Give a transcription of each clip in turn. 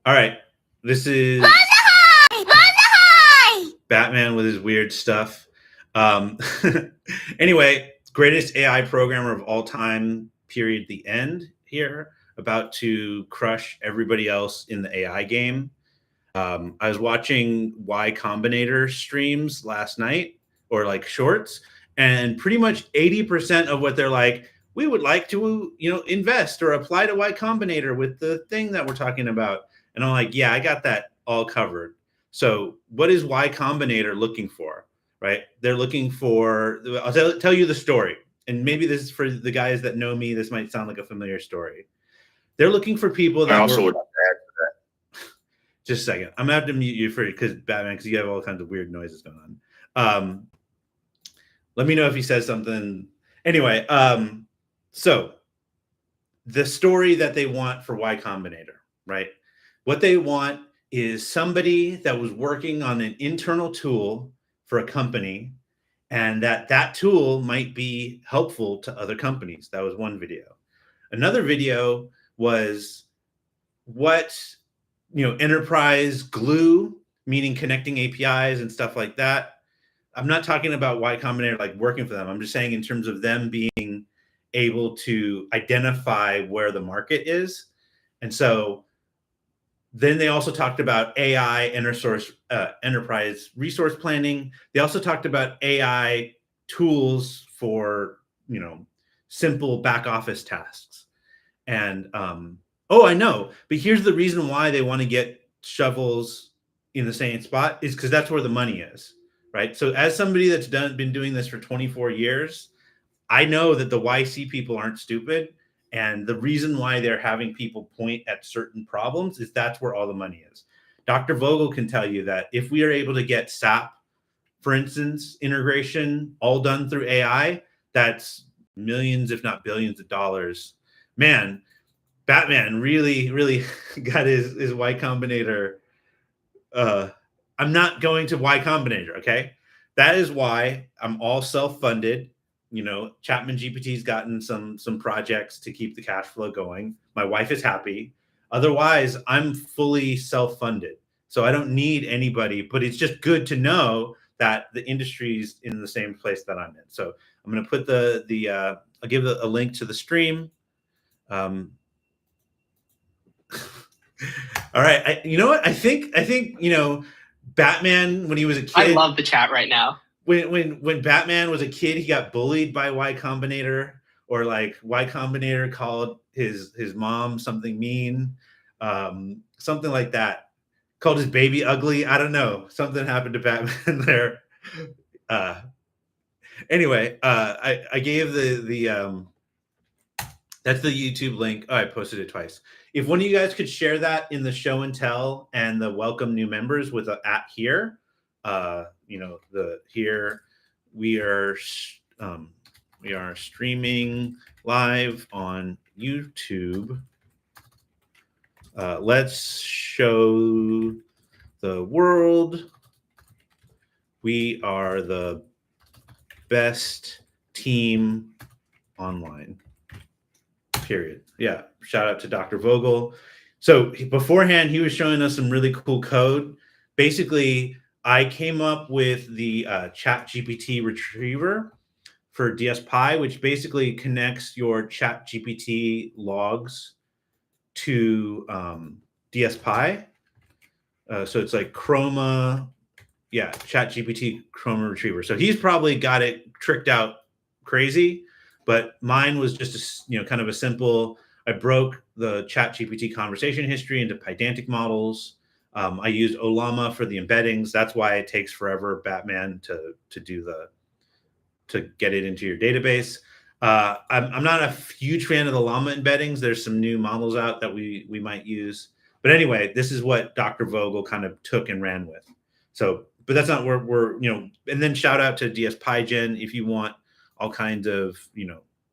All right. This is Batman with his weird stuff. Um, anyway, greatest AI programmer of all time, period, the end here, about to crush everybody else in the AI game. I was watching Y Combinator streams last night, or like shorts, and pretty much 80% of what they're like, we would like to, invest or apply to Y Combinator with the thing that we're talking about. And I'm like, yeah, I got that all covered. So what is Y Combinator looking for? Right? They're looking for, I'll tell you the story. And maybe this is for the guys that know me, this might sound like a familiar story. They're looking for people that also were. would add Just a second. I'm gonna have to mute you for because Batman, because you have all kinds of weird noises going on. Let me know if he says something. Anyway, so the story that they want for Y Combinator, right? What they want is somebody that was working on an internal tool for a company, and that tool might be helpful to other companies. That was one video. Another video was what enterprise glue, meaning connecting APIs and stuff like that. I'm not talking about Y Combinator like working for them. I'm just saying in terms of them being able to identify where the market is. And so then they also talked about AI enterprise resource planning. They also talked about AI tools for simple back office tasks. And I know, but here's the reason why they want to get shovels in the same spot is because that's where the money is, right? So as somebody that's been doing this for 24 years, I know that the YC people aren't stupid. And the reason why they're having people point at certain problems is that's where all the money is. Dr. Vogel can tell you that if we are able to get SAP, for instance, integration all done through AI, that's millions, if not billions of dollars. Man, Batman really, really got his Y Combinator. I'm not going to Y Combinator, okay? That is why I'm all self-funded. Chatman GPT's gotten some projects to keep the cash flow going. My wife is happy. Otherwise, I'm fully self-funded. So I don't need anybody, but it's just good to know that the industry's in the same place that I'm in. So I'm going to put I'll give a link to the stream. All right. You know what? I think Batman when he was a kid. I love the chat right now. When Batman was a kid, he got bullied by Y Combinator, or like Y Combinator called his mom something mean, something like that. Called his baby ugly. I don't know. Something happened to Batman there. Anyway, I gave the that's the YouTube link. Oh, I posted it twice. If one of you guys could share that in the show and tell and the welcome new members with a at here, here we are streaming live on YouTube. Let's show the world we are the best team online. Period. Yeah. Shout out to Dr. Vogel. So beforehand, he was showing us some really cool code. Basically, I came up with the ChatGPT retriever for DSPy, which basically connects your ChatGPT logs to DSPy. So it's like Chroma, ChatGPT Chroma retriever. So he's probably got it tricked out crazy. But mine was just kind of a simple. I broke the ChatGPT conversation history into pydantic models. I used Olama for the embeddings. That's why it takes forever, Batman, to get it into your database. I'm not a huge fan of the Llama embeddings. There's some new models out that we might use. But anyway, this is what Dr. Vogel kind of took and ran with. So, but that's not where we're. And then shout out to DSPyGen if you want all kinds of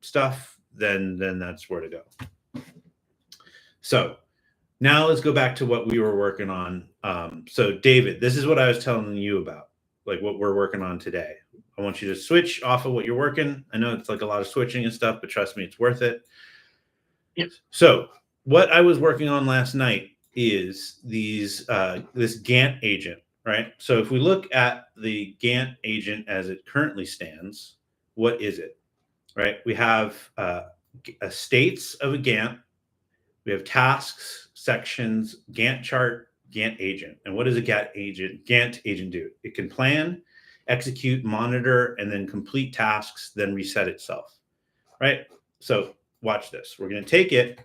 stuff, then that's where to go. So now let's go back to what we were working on. So David, this is what I was telling you about, like what we're working on today. I want you to switch off of what you're working. I know it's like a lot of switching and stuff, but trust me, it's worth it. Yep. So what I was working on last night is this Gantt agent, right? So if we look at the Gantt agent as it currently stands, what is it, right? We have states of a Gantt, we have tasks, sections, Gantt chart, Gantt agent. And what does a Gantt agent do? It can plan, execute, monitor, and then complete tasks, then reset itself, right? So watch this. We're going to take it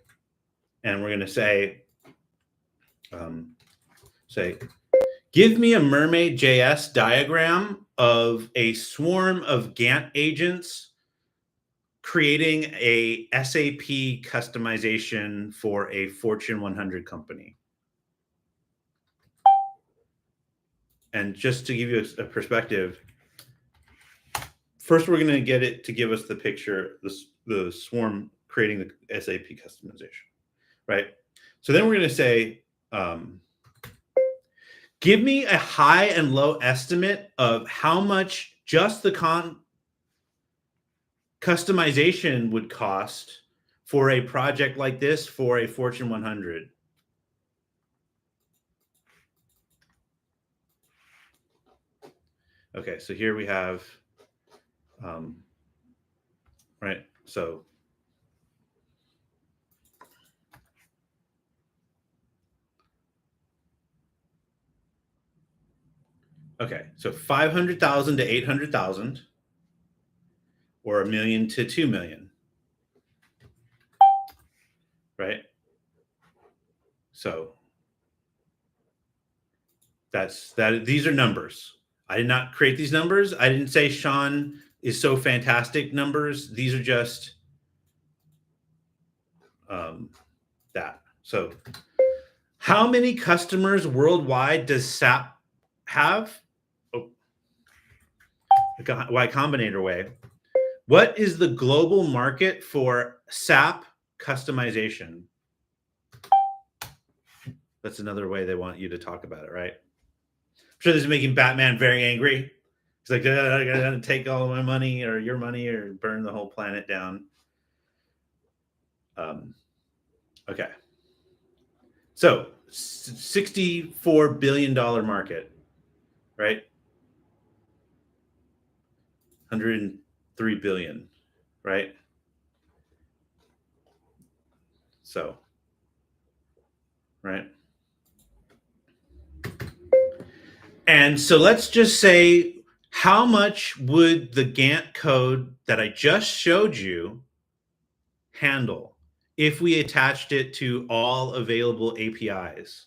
and we're going to um, say, give me a Mermaid JS diagram of a swarm of Gantt agents creating a SAP customization for a Fortune 100 company. And just to give you a perspective, first we're going to get it to give us the picture, the swarm creating the SAP customization, right? So then we're going to say, give me a high and low estimate of how much just the customization would cost for a project like this for a Fortune 100. Okay, so here we have, right, so okay, so 500,000 to 800,000, or 1,000,000 to 2,000,000, right? So that's that. These are numbers. I did not create these numbers. I didn't say Sean is so fantastic numbers. These are just that. So how many customers worldwide does SAP have? Oh, Y Combinator way. What is the global market for SAP customization? That's another way they want you to talk about it, right? I'm sure this is making Batman very angry. He's like, I gotta take all of my money or your money or burn the whole planet down. Okay. So $64 billion market, right? 103 billion, right? So, right. And so let's just say, how much would the Gantt code that I just showed you handle if we attached it to all available APIs?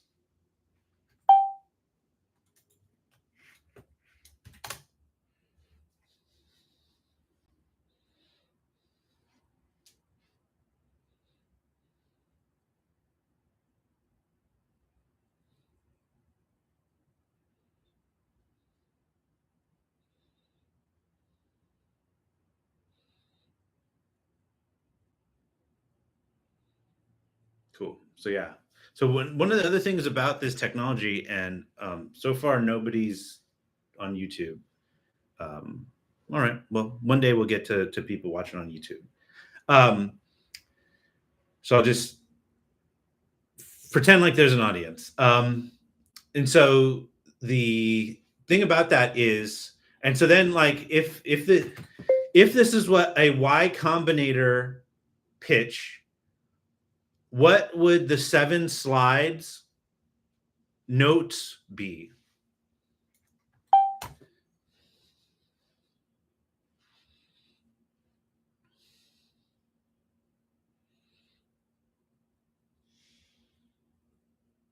Cool. So yeah. So one of the other things about this technology, and so far nobody's on YouTube. Um, all right. Well, one day we'll get to people watching on YouTube. So I'll just pretend like there's an audience. And so the thing about that is, and so then like if this is what a Y Combinator pitch, what would the 7 slides notes be?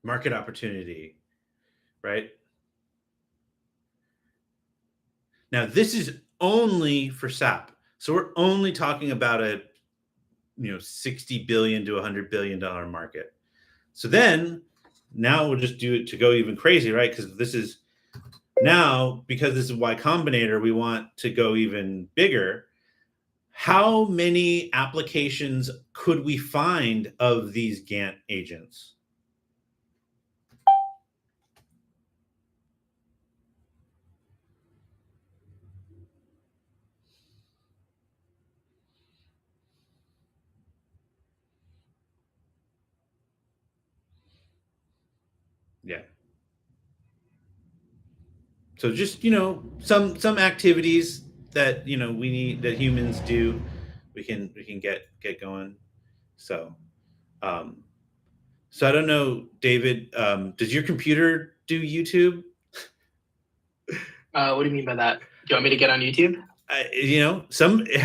Market opportunity, right? Now this is only for SAP. So we're only talking about a 60 billion to 100 billion dollar market. So then now we'll just do it to go even crazy, right? Because this is now, because this is Y Combinator, we want to go even bigger. How many applications could we find of these Gantt agents? Yeah. So just some activities that we need that humans do, we can get going. So um, so I don't know, David. Does your computer do YouTube? What do you mean by that? Do you want me to get on YouTube? Having Yeah,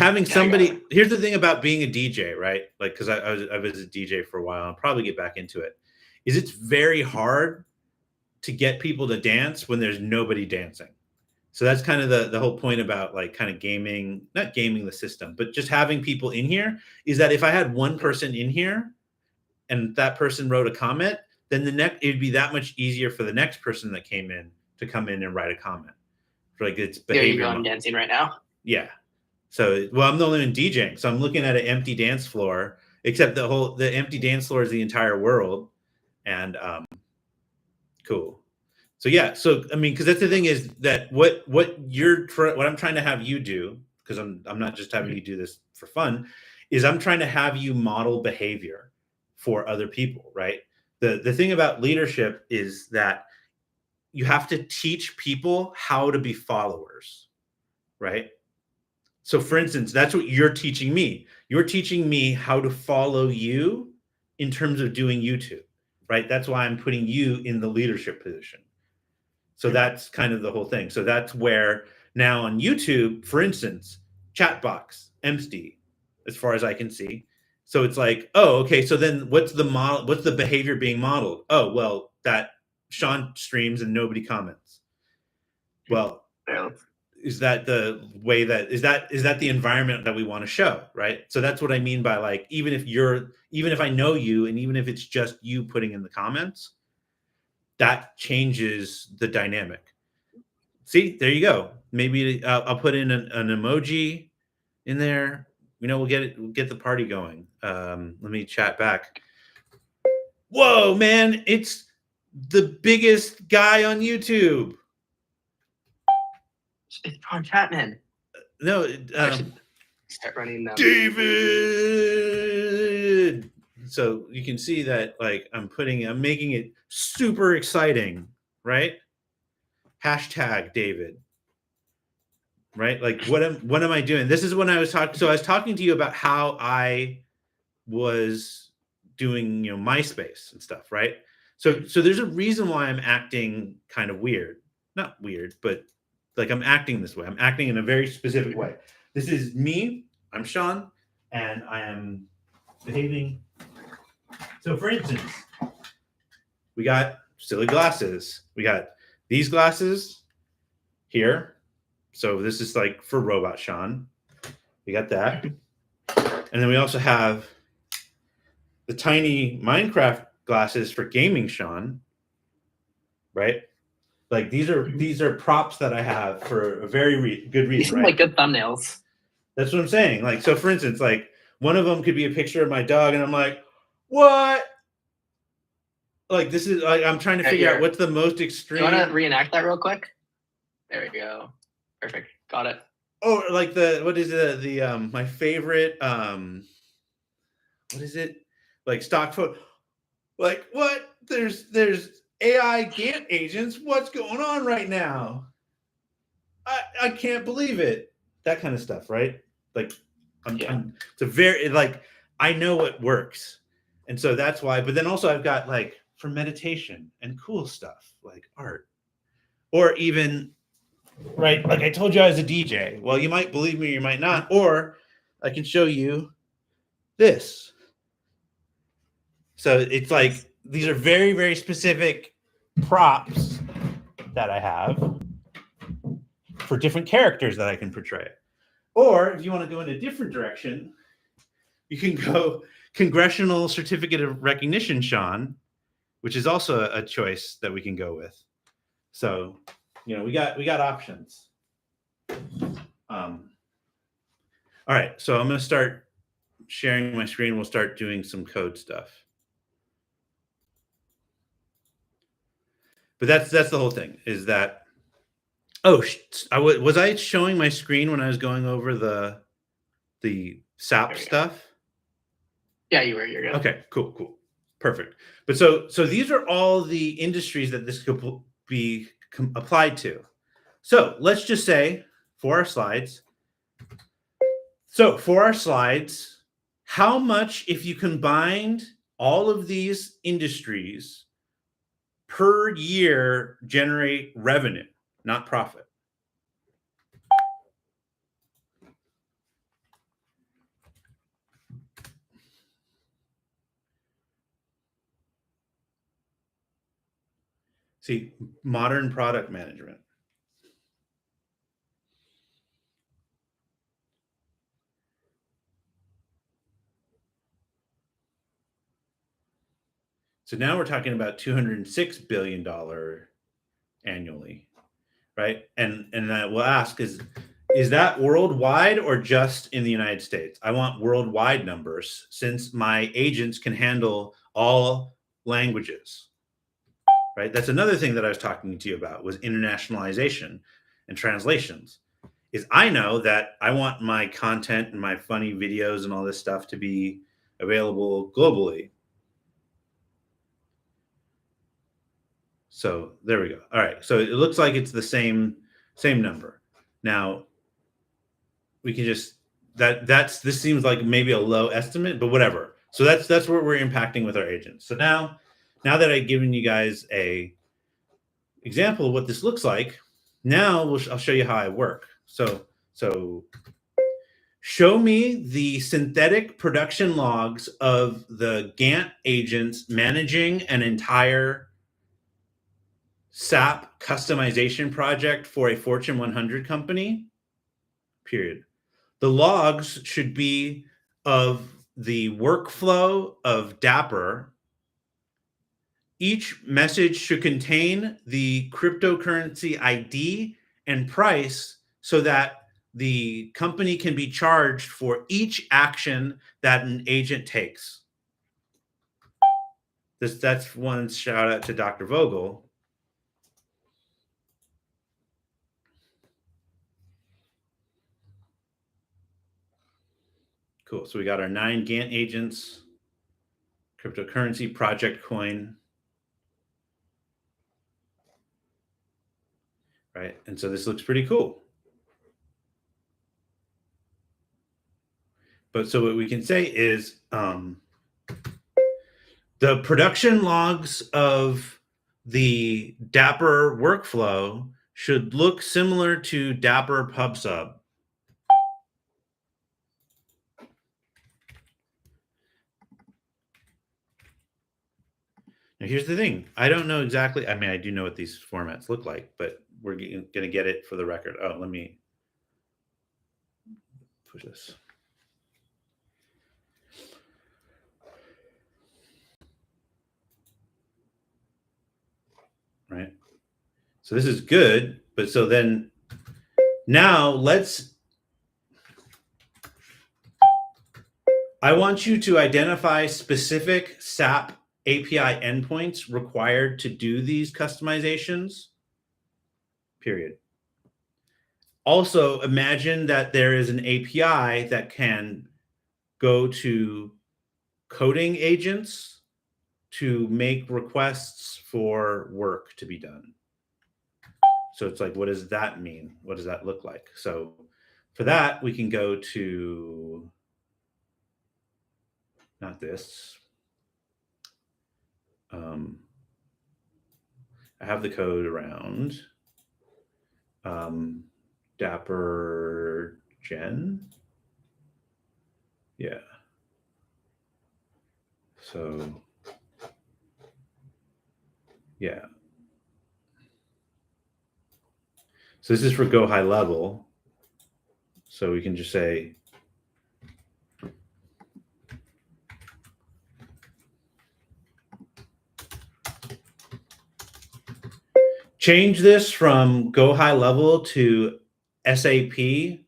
I got somebody. it. Here's the thing about being a DJ, right? Like, because I was a DJ for a while. I'll probably get back into it. Is it's very hard to get people to dance when there's nobody dancing. So that's kind of the whole point about like kind of gaming, not gaming the system, but just having people in here is that if I had one person in here and that person wrote a comment, then it'd be that much easier for the next person that came in to come in and write a comment. For like it's There you behavior. go. I'm dancing right now. Yeah. So I'm the only one DJing. So I'm looking at an empty dance floor, except the empty dance floor is the entire world. And cool. So yeah, so I mean, because that's the thing is that what I'm trying to have you do, because I'm not just having you do this for fun, is I'm trying to have you model behavior for other people, right? The thing about leadership is that you have to teach people how to be followers, right? So for instance, that's what you're teaching me. You're teaching me how to follow you in terms of doing YouTube, right? That's why I'm putting you in the leadership position. So that's kind of the whole thing. So that's where now on YouTube, for instance, Chatbox, empty, as far as I can see. So it's like, oh, okay. So then what's the model? What's the behavior being modeled? Oh, well, that Sean streams and nobody comments. Well, Yeah. is that the way is that the environment that we want to show, right? So that's what I mean by like, even if I know you and even if it's just you putting in the comments, that changes the dynamic. See, there you go. Maybe I'll put in an emoji in there. We'll get the party going. Let me chat back. Whoa, man! It's the biggest guy on YouTube. It's from Chatman. No, I should start running them. David. So you can see that, like, I'm making it super exciting, right? Hashtag David. Right? Like what am I doing? This is when I was talking. So I was talking to you about how I was doing, MySpace and stuff, right? So there's a reason why I'm acting kind of weird. Not weird, but like I'm acting this way. I'm acting in a very specific way. This is me. I'm Sean, and I am behaving. So for instance, we got silly glasses. We got these glasses here. So this is like for Robot Sean. We got that. And then we also have the tiny Minecraft glasses for gaming Sean. Right? Like these are props that I have for a very good reason. These seem right? like good thumbnails. That's what I'm saying. Like, so for instance, like one of them could be a picture of my dog, and I'm like, what? Like this is like I'm trying to figure out what's the most extreme. You want to reenact that real quick? There we go. Perfect. Got it. Oh, like what is the my favorite what is it? Like stock photo. Like what? There's AI Gantt agents. What's going on right now? I can't believe it. That kind of stuff, right? Like it's a very like I know what works. And so that's why, but then also I've got like for meditation and cool stuff like art. Or even right, like I told you I was a DJ. Well, you might believe me, you might not. Or I can show you this. So it's like these are very, very specific props that I have for different characters that I can portray. Or if you want to go in a different direction, you can go Congressional Certificate of Recognition, Sean, which is also a choice that we can go with. So, we got options. All right, so I'm going to start sharing my screen. We'll start doing some code stuff. But that's the whole thing. Is that was I showing my screen when I was going over the SAP stuff? Yeah, you were. You're good. Okay, cool, perfect. Perfect. But so these are all the industries that this could be applied to. So let's just say for our slides. So for our slides, how much, if you combined all of these industries per year, generate revenue, not profit? See, modern product management. So now we're talking about $206 billion annually, right? And I will ask, is that worldwide or just in the United States? I want worldwide numbers since my agents can handle all languages, right? That's another thing that I was talking to you about was internationalization and translations. Is I know that I want my content and my funny videos and all this stuff to be available globally. So there we go. All right. So it looks like it's the same number. Now we can just this seems like maybe a low estimate, but whatever. So that's what we're impacting with our agents. So now that I've given you guys a example of what this looks like, now I'll show you how I work. So show me the synthetic production logs of the Gantt agents managing an entire SAP customization project for a Fortune 100 company, period. The logs should be of the workflow of Dapper. Each message should contain the cryptocurrency ID and price so that the company can be charged for each action that an agent takes. That's one shout out to Dr. Vogel. Cool. So we got our 9 Gantt agents, cryptocurrency, project coin, right? And so this looks pretty cool. But so what we can say is the production logs of the Dapper workflow should look similar to Dapper PubSub. Now, here's the thing. I don't know exactly. I mean, I do know what these formats look like, but we're going to get it for the record. Oh, let me push this. Right. So this is good. But so then now I want you to identify specific SAP API endpoints required to do these customizations, period. Also, imagine that there is an API that can go to coding agents to make requests for work to be done. So it's like, what does that mean? What does that look like? So for that, we can go to, not this. I have the code around. Dapper Gen. Yeah. So, yeah. So this is for Go High Level. So we can just say, change this from Go High Level to SAP. Yeah.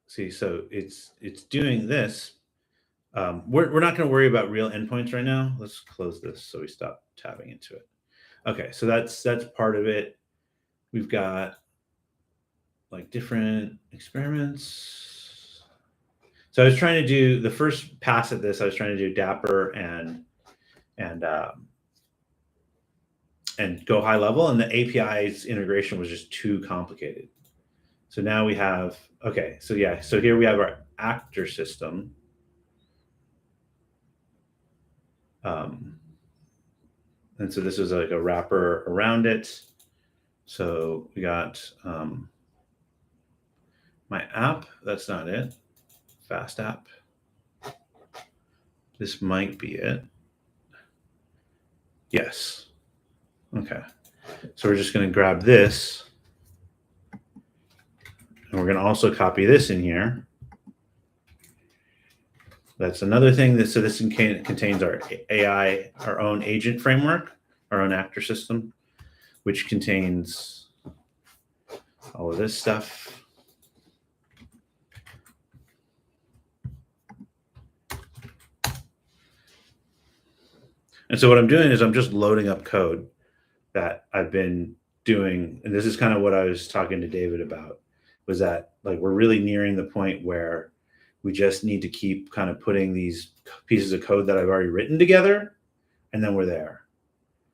See, so it's doing this, We're not going to worry about real endpoints right now. Let's close this so we stop tabbing into it. Okay, so that's part of it. We've got like different experiments. So I was trying to do the first pass at this. I was trying to do Dapper and go high level, and the API's integration was just too complicated. So now we have, okay, so yeah, so here we have our actor system. And so this is like a wrapper around it. So we got my app. That's not it. Fast app. This might be it. Yes. Okay. So we're just going to grab this. And we're going to also copy this in here. That's another thing. So this contains our AI, our own agent framework, our own actor system, which contains all of this stuff. And so what I'm doing is I'm just loading up code that I've been doing. And this is kind of what I was talking to David about, was that like we're really nearing the point where we just need to keep kind of putting these pieces of code that I've already written together, and then we're there.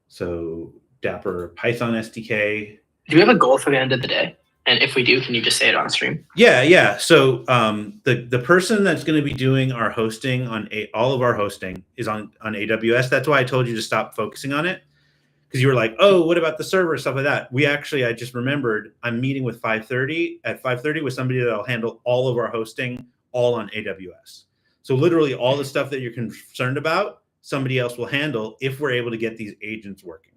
So Dapper Python SDK. Do we have a goal for the end of the day? And if we do, can you just say it on stream? Yeah. So the person that's going to be doing our hosting on all of our hosting is on AWS. That's why I told you to stop focusing on it, because you were like, oh, what about the server, stuff like that. I just remembered I'm meeting with 5:30 at 5:30 with somebody that'll handle all of our hosting, all on AWS. So literally all the stuff that you're concerned about, somebody else will handle if we're able to get these agents working,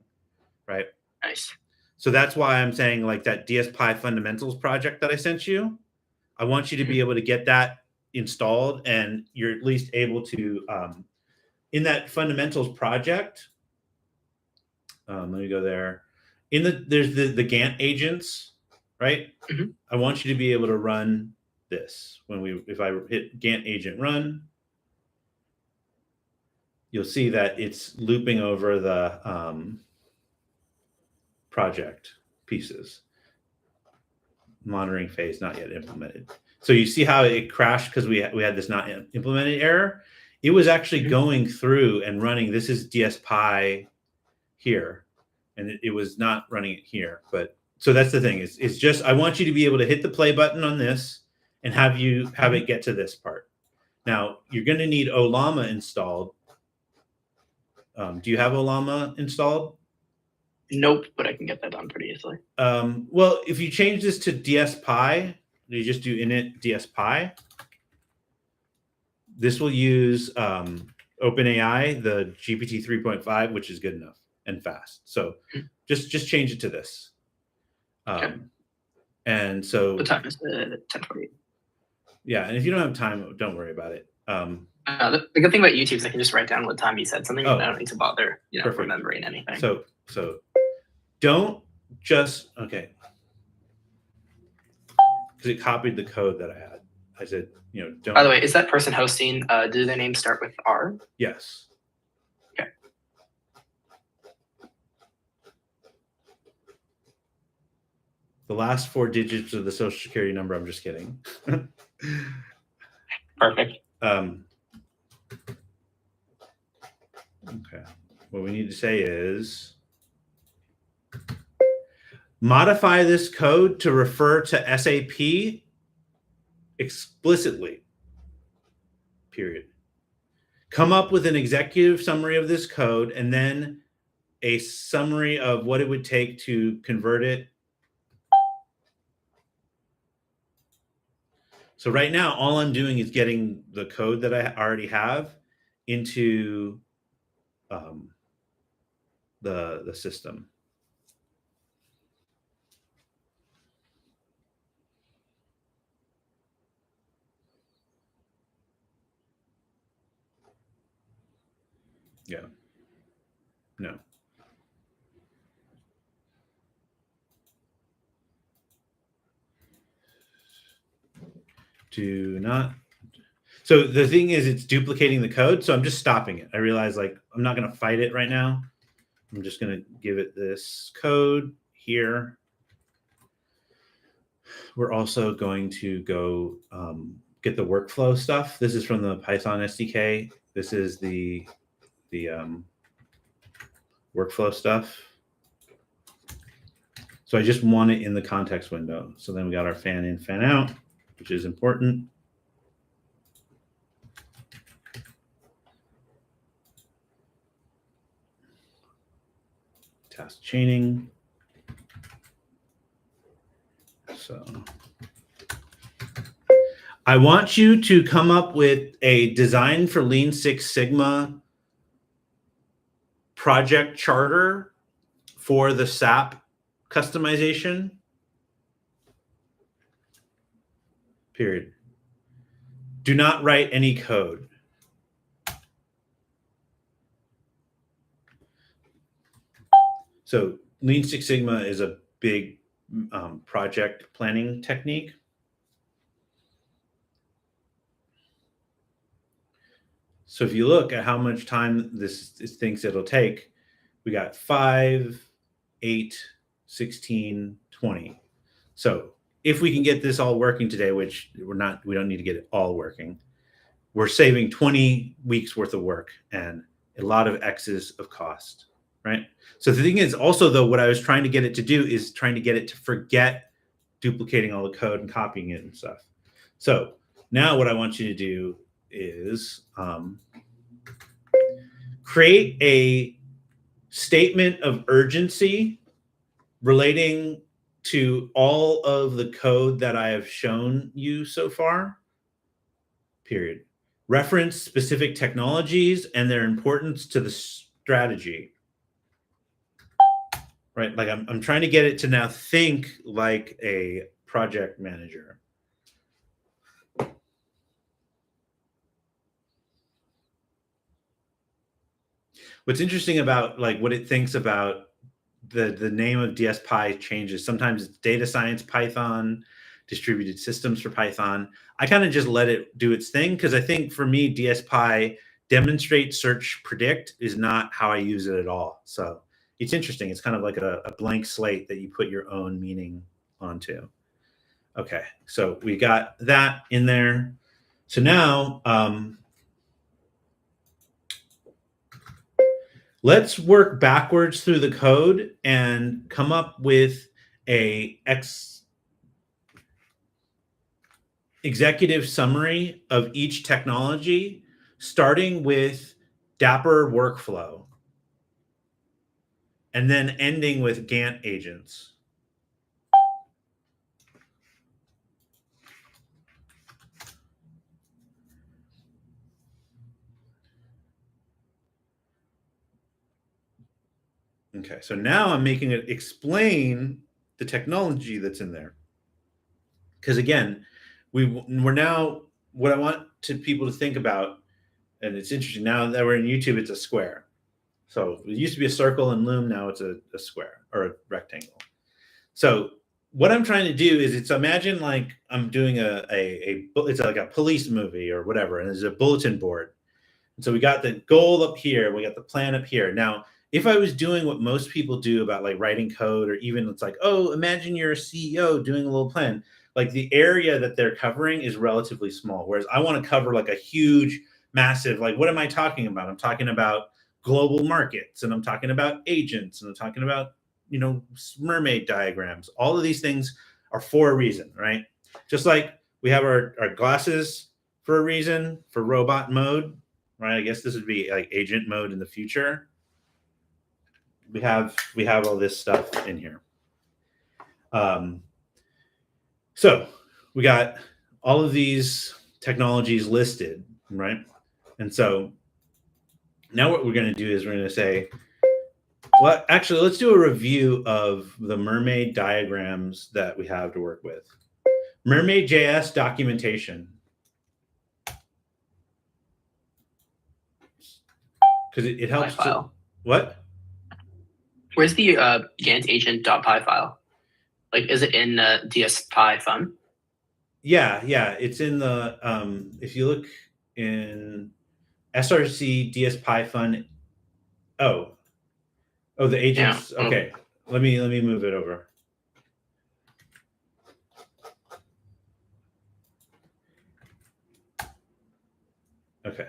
right? Nice. So that's why I'm saying like that DSPy fundamentals project that I sent you, I want you to be able to get that installed, and you're at least able to, in that fundamentals project, let me go there. There's the Gantt agents, right? Mm-hmm. I want you to be able to run this. If I hit Gantt agent run, you'll see that it's looping over the project pieces. Monitoring phase not yet implemented. So you see how it crashed because we had this not implemented error. It was actually going through and running. This is DSPy here, and it was not running it here. But so that's the thing. It's just I want you to be able to hit the play button on this and have it get to this part. Now you're going to need Olama installed. Do you have Olama installed? Nope, but I can get that done pretty easily. Well, if you change this to DSPy, you just do init DSPy. This will use OpenAI, the GPT 3.5, which is good enough and fast. So just change it to this. Okay. And so what time is it? 10:48. Yeah, and if you don't have time, don't worry about it. The good thing about YouTube is I can just write down what time you said something, and I don't need to bother, remembering anything. So don't just okay, because it copied the code that I had. I said, don't. By the way, is that person hosting? Do their name start with R? Yes. Okay. The last 4 digits of the social security number. I'm just kidding. Perfect. Okay. What we need to say is modify this code to refer to SAP explicitly. Period. Come up with an executive summary of this code and then a summary of what it would take to convert it. So right now, all I'm doing is getting the code that I already have into the system. Yeah. No. Do not. So the thing is, it's duplicating the code. So I'm just stopping it. I realize like I'm not going to fight it right now. I'm just going to give it this code here. We're also going to go get the workflow stuff. This is from the Python SDK. This is the workflow stuff. So I just want it in the context window. So then we got our fan in, fan out, which is important. Task chaining. So I want you to come up with a design for Lean Six Sigma project charter for the SAP customization. Period. Do not write any code. So Lean Six Sigma is a big project planning technique. So if you look at how much time this thinks it'll take, we got 5, 8, 16, 20. So if we can get this all working today, which we don't need to get it all working, we're saving 20 weeks worth of work and a lot of X's of cost, right? So the thing is also though, what I was trying to get it to do is trying to get it to forget duplicating all the code and copying it and stuff. So now what I want you to do is create a statement of urgency relating to all of the code that I have shown you so far, period. Reference specific technologies and their importance to the strategy, right? Like I'm trying to get it to now think like a project manager. What's interesting about like what it thinks about the name of DSPy changes. Sometimes it's data science Python, distributed systems for Python. I kind of just let it do its thing because I think for me, DSPy demonstrate, search, predict is not how I use it at all. So it's interesting. It's kind of like a blank slate that you put your own meaning onto. Okay, so we got that in there. So now let's work backwards through the code and come up with a executive summary of each technology, starting with Dapper workflow, and then ending with Gantt agents. Okay, so now I'm making it explain the technology that's in there. Because again, we're now, what I want people to think about, and it's interesting, now that we're in YouTube, it's a square. So it used to be a circle in Loom, now it's a square or a rectangle. So what I'm trying to do is it's imagine like I'm doing it's like a police movie or whatever, and there's a bulletin board. And so we got the goal up here, we got the plan up here. Now, if I was doing what most people do about like writing code, or even it's like, oh, imagine you're a CEO doing a little plan, like the area that they're covering is relatively small. Whereas I want to cover like a huge, massive, like, what am I talking about? I'm talking about global markets, and I'm talking about agents, and I'm talking about, you know, mermaid diagrams. All of these things are for a reason, right? Just like we have our glasses for a reason, for robot mode, right? I guess this would be like agent mode in the future. We have all this stuff in here. So we got all of these technologies listed, right? And so now what we're going to do is we're going to say, well, actually, let's do a review of the mermaid diagrams that we have to work with. Mermaid.js documentation. Because it helps to, what? Where's the Gantt agent.py file? Like, is it in DSPy fun? Yeah, it's in the, if you look, in SRC DSPy fun. Oh, the agents. Yeah. Okay, let me move it over. Okay,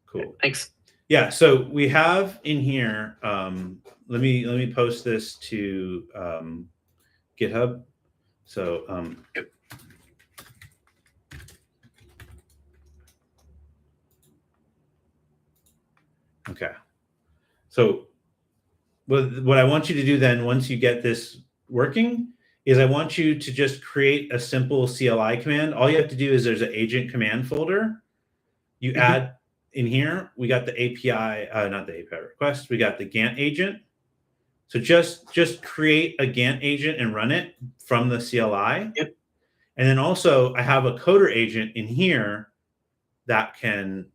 cool. Thanks. Yeah, so we have in here. Let me post this to GitHub. So Yep. okay. So what I want you to do then, once you get this working, is I want you to just create a simple CLI command. All you have to do is there's an agent command folder. You add in here, we got the API, not the API request, we got the Gantt agent. So just create a Gantt agent and run it from the CLI. Yep. And then also I have a coder agent in here that can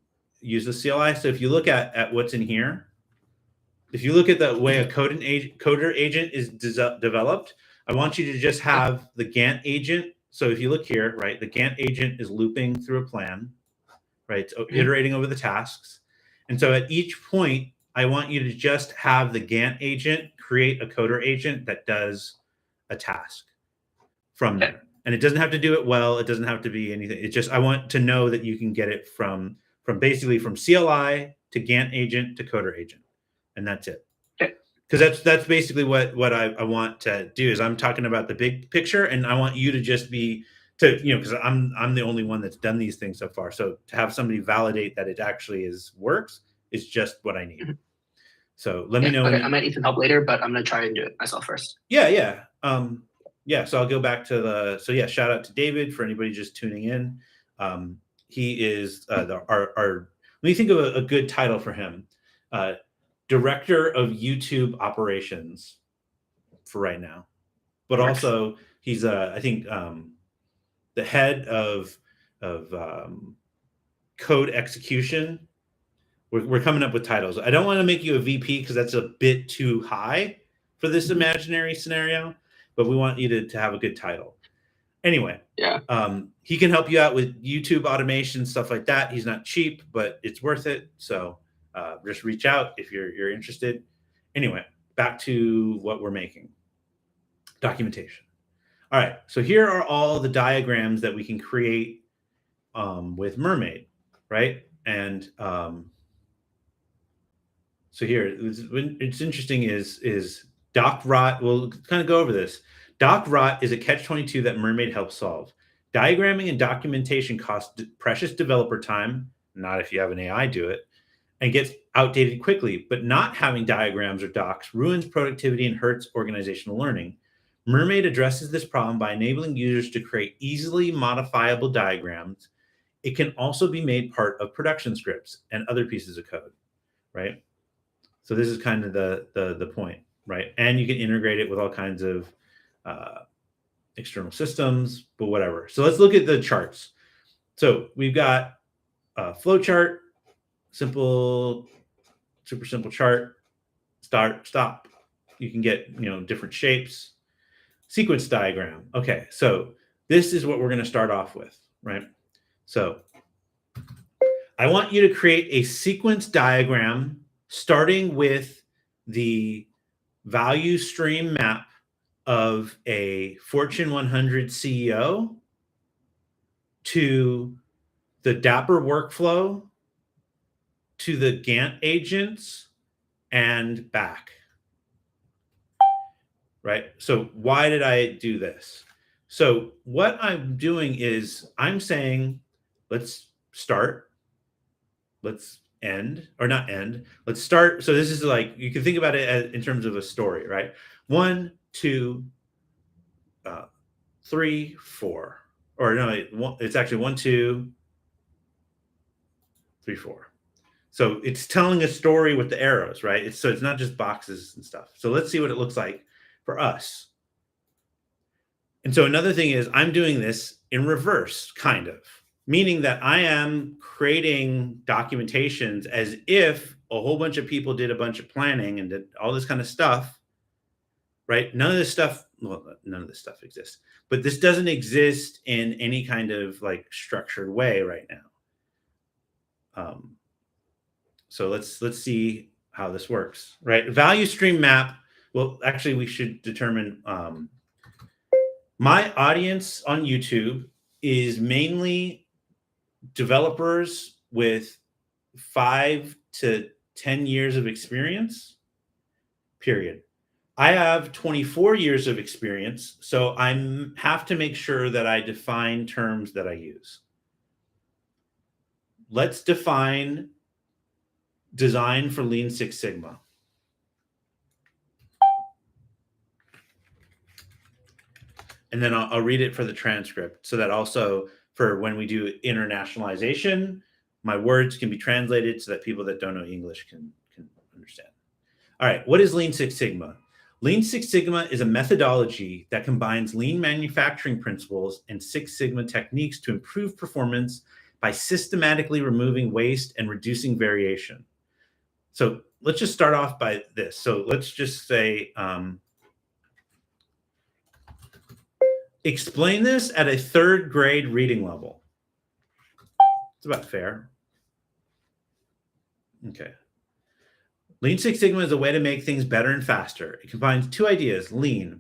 use the CLI. So if you look at what's in here, if you look at the way a coder agent is developed, I want you to just have the Gantt agent. So if you look here, right, the Gantt agent is looping through a plan, right? It's iterating over the tasks. And so at each point, I want you to just have the Gantt agent create a coder agent that does a task from there. And it doesn't have to do it well. It doesn't have to be anything. It's just, I want to know that you can get it from basically from CLI to Gantt agent to coder agent. And that's it. Because that's basically what I want to do is I'm talking about the big picture, and I want you to just be because I'm the only one that's done these things so far. So to have somebody validate that it actually works is just what I need. So let me know. Okay, I might need some help later, but I'm gonna try and do it myself first. Yeah. So I'll go back to shout out to David for anybody just tuning in. He is our let me think of a good title for him. Director of YouTube operations for right now, but also he's I think the head of code execution. We're coming up with titles. I don't want to make you a VP because that's a bit too high for this imaginary scenario, but we want you to have a good title. Anyway, he can help you out with YouTube automation, stuff like that. He's not cheap, but it's worth it. So just reach out if you're interested. Anyway, back to what we're making. Documentation. All right, so here are all the diagrams that we can create with Mermaid, right? And so here, it's interesting is doc rot. We'll kind of go over this. Doc rot is a catch-22 that Mermaid helps solve. Diagramming and documentation costs precious developer time, not if you have an AI do it, and gets outdated quickly. But not having diagrams or docs ruins productivity and hurts organizational learning. Mermaid addresses this problem by enabling users to create easily modifiable diagrams. It can also be made part of production scripts and other pieces of code, right? So this is kind of the point, right? And you can integrate it with all kinds of external systems, but whatever. So let's look at the charts. So we've got a flow chart, super simple chart, start, stop. You can get, different shapes. Sequence diagram. Okay, so this is what we're going to start off with, right? So I want you to create a sequence diagram starting with the value stream map of a Fortune 100 CEO to the Dapper workflow to the Gantt agents and back. Right? So why did I do this? So what I'm doing is I'm saying, let's start, let's end, or not end, let's start. So this is like, you can think about it as, in terms of a story, right? 1, 2, 3, 4, or no, it's actually 1, 2, 3, 4. So it's telling a story with the arrows, right? So it's not just boxes and stuff. So let's see what it looks like for us. And so another thing is I'm doing this in reverse, kind of, meaning that I am creating documentations as if a whole bunch of people did a bunch of planning and did all this kind of stuff, right? None of this stuff exists, but this doesn't exist in any kind of like structured way right now. So let's see how this works, right? Value stream map. Well, actually, we should determine my audience on YouTube is mainly developers with 5 to 10 years of experience, period. I have 24 years of experience, so I have to make sure that I define terms that I use. Let's define design for Lean Six Sigma. And then I'll read it for the transcript so that also for when we do internationalization, my words can be translated so that people that don't know English can understand. All right, what is Lean Six Sigma? Lean Six Sigma is a methodology that combines lean manufacturing principles and Six Sigma techniques to improve performance by systematically removing waste and reducing variation. So let's just start off by this. So let's just say, explain this at a 3rd grade reading level. It's about fair. Okay. Lean Six Sigma is a way to make things better and faster. It combines 2 ideas, lean.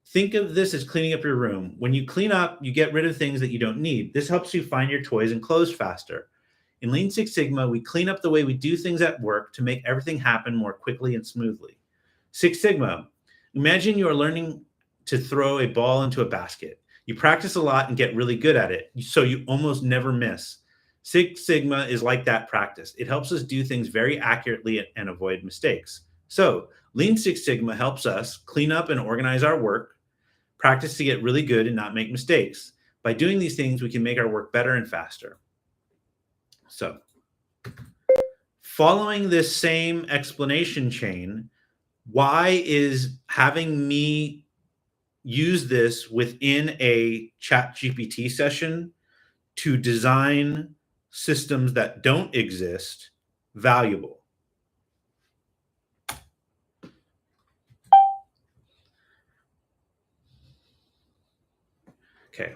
Think of this as cleaning up your room. When you clean up, you get rid of things that you don't need. This helps you find your toys and clothes faster. In Lean Six Sigma, we clean up the way we do things at work to make everything happen more quickly and smoothly. Six Sigma. Imagine you are learning to throw a ball into a basket. You practice a lot and get really good at it, so you almost never miss. Six Sigma is like that practice. It helps us do things very accurately and avoid mistakes. So Lean Six Sigma helps us clean up and organize our work, practice to get really good and not make mistakes. By doing these things, we can make our work better and faster. So following this same explanation chain, why is having me use this within a ChatGPT session to design systems that don't exist valuable? Okay.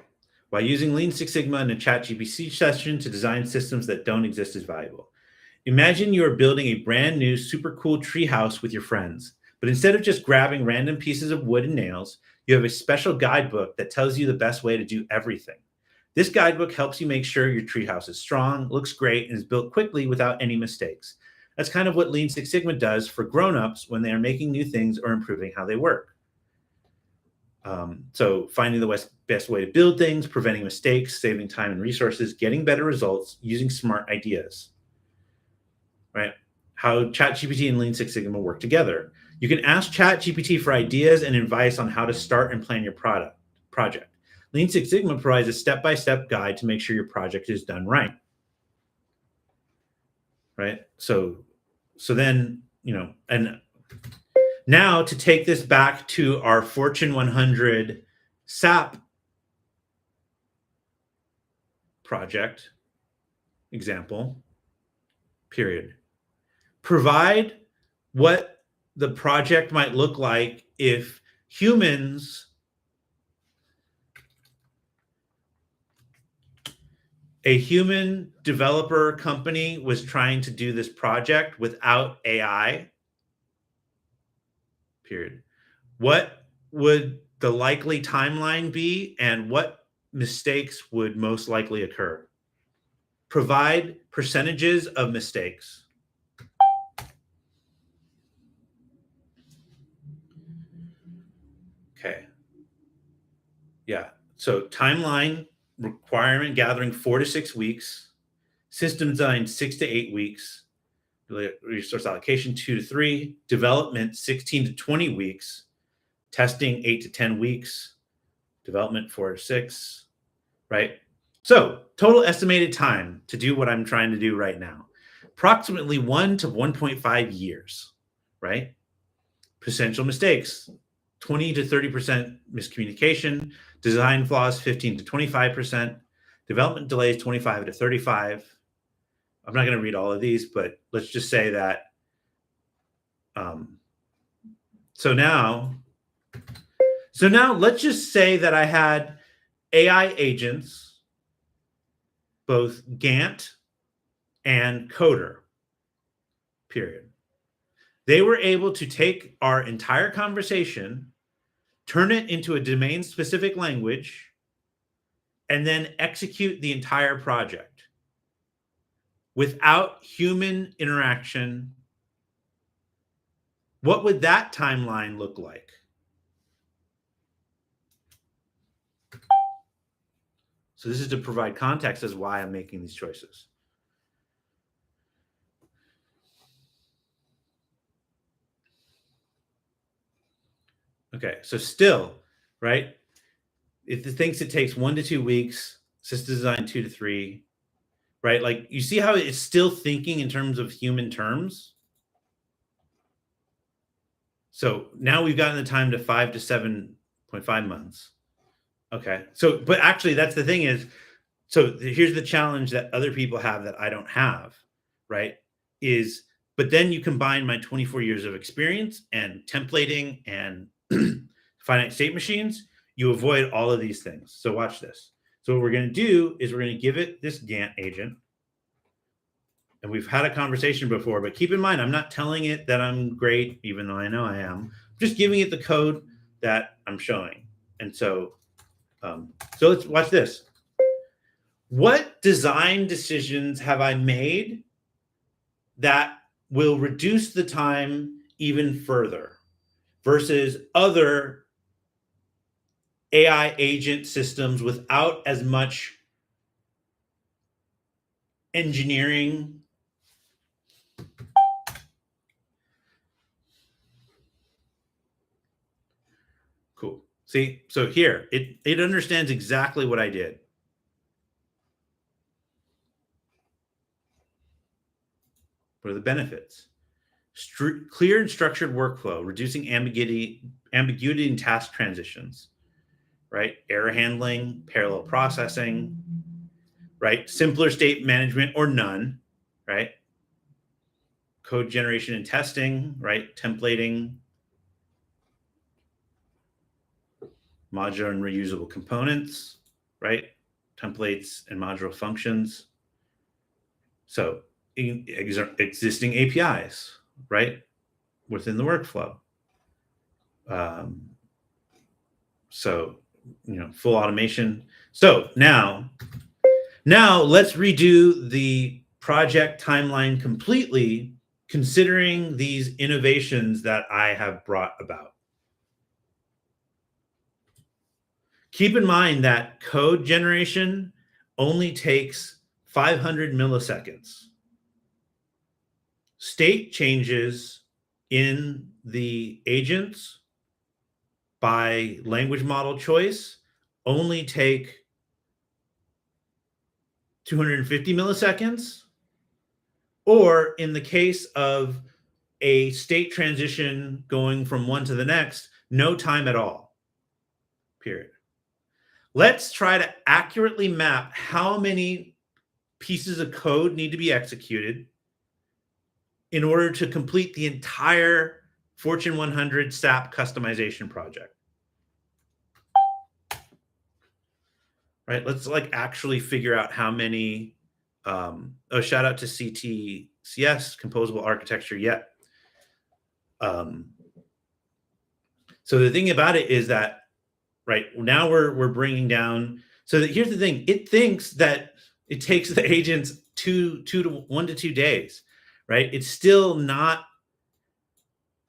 By using Lean Six Sigma in a ChatGPT session to design systems that don't exist is valuable. Imagine you are building a brand new, super cool treehouse with your friends. But instead of just grabbing random pieces of wood and nails, you have a special guidebook that tells you the best way to do everything. This guidebook helps you make sure your treehouse is strong, looks great, and is built quickly without any mistakes. That's kind of what Lean Six Sigma does for grown-ups when they are making new things or improving how they work. So finding the best way to build things, preventing mistakes, saving time and resources, getting better results, using smart ideas. Right? How ChatGPT and Lean Six Sigma work together. You can ask ChatGPT for ideas and advice on how to start and plan your project. Lean Six Sigma provides a step-by-step guide to make sure your project is done right. Right? So then, and now to take this back to our Fortune 100 SAP project example, period. Provide what the project might look like if a human developer company was trying to do this project without AI, period. What would the likely timeline be and what mistakes would most likely occur? Provide percentages of mistakes. Okay. Yeah. So timeline requirement gathering 4 to 6 weeks, system design 6 to 8 weeks, resource allocation 2 to 3, development 16 to 20 weeks, testing 8 to 10 weeks, development 4 to 6, right? So total estimated time to do what I'm trying to do right now, approximately 1 to 1.5 years, right? Potential mistakes, 20 to 30% miscommunication, design flaws 15 to 25%, development delays 25 to 35. I'm not going to read all of these, but let's just say that. So now let's just say that I had AI agents, both Gantt and coder, period. They were able to take our entire conversation, turn it into a domain-specific language, and then execute the entire project without human interaction. What would that timeline look like? So this is to provide context as why I'm making these choices. Okay, so still, right? If it thinks it takes 1 to 2 weeks, system design 2 to 3, right? Like, you see how it's still thinking in terms of human terms? So now we've gotten the time to 5 to 7.5 months. Okay, so, but actually that's the thing is, so here's the challenge that other people have that I don't have, right? Is, but then you combine my 24 years of experience and templating and finite state machines, you avoid all of these things. So watch this. So what we're going to do is we're going to give it this Gantt agent. And we've had a conversation before, but keep in mind, I'm not telling it that I'm great, even though I know I am. I'm just giving it the code that I'm showing. And so, so let's watch this. What design decisions have I made that will reduce the time even further versus other AI agent systems without as much engineering? Cool. See, so here, it understands exactly what I did. What are the benefits? Clear and structured workflow, reducing ambiguity in task transitions, right? Error handling, parallel processing, right? Simpler state management or none, right? Code generation and testing, right? Templating, modular and reusable components, right? Templates and modular functions. So existing APIs, right? Within the workflow. So, full automation. So now let's redo the project timeline completely, considering these innovations that I have brought about. Keep in mind that code generation only takes 500 milliseconds. State changes in the agents by language model choice only take 250 milliseconds. Or in the case of a state transition going from one to the next, no time at all, period. Let's try to accurately map how many pieces of code need to be executed in order to complete the entire Fortune 100 SAP customization project. Right? Let's actually figure out how many. Shout out to CTCS, composable architecture yet. So the thing about it is that, right now we're bringing down. So that here's the thing: it thinks that it takes the agents 1 to 2 days, right? It's still not.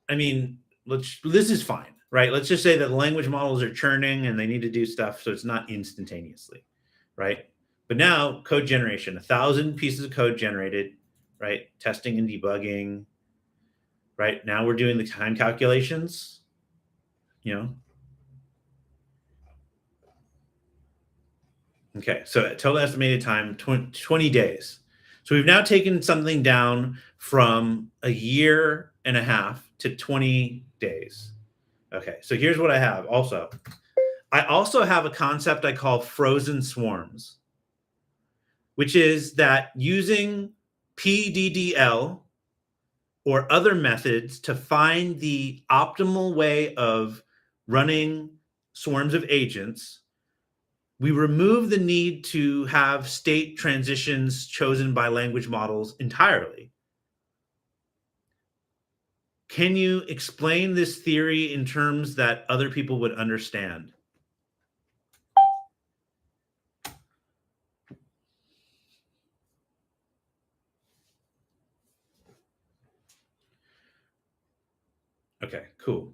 I mean, this is fine, right? Let's just say that language models are churning and they need to do stuff, so it's not instantaneously, right? But now code generation, 1,000 pieces of code generated, right? Testing and debugging, right? Now we're doing the time calculations, Okay, so total estimated time, 20 days. So we've now taken something down from a year and a half to 20 days. Okay, so here's what I have also. I also have a concept I call frozen swarms, which is that using PDDL or other methods to find the optimal way of running swarms of agents We remove the need to have state transitions chosen by language models entirely. Can you explain this theory in terms that other people would understand? Okay, cool.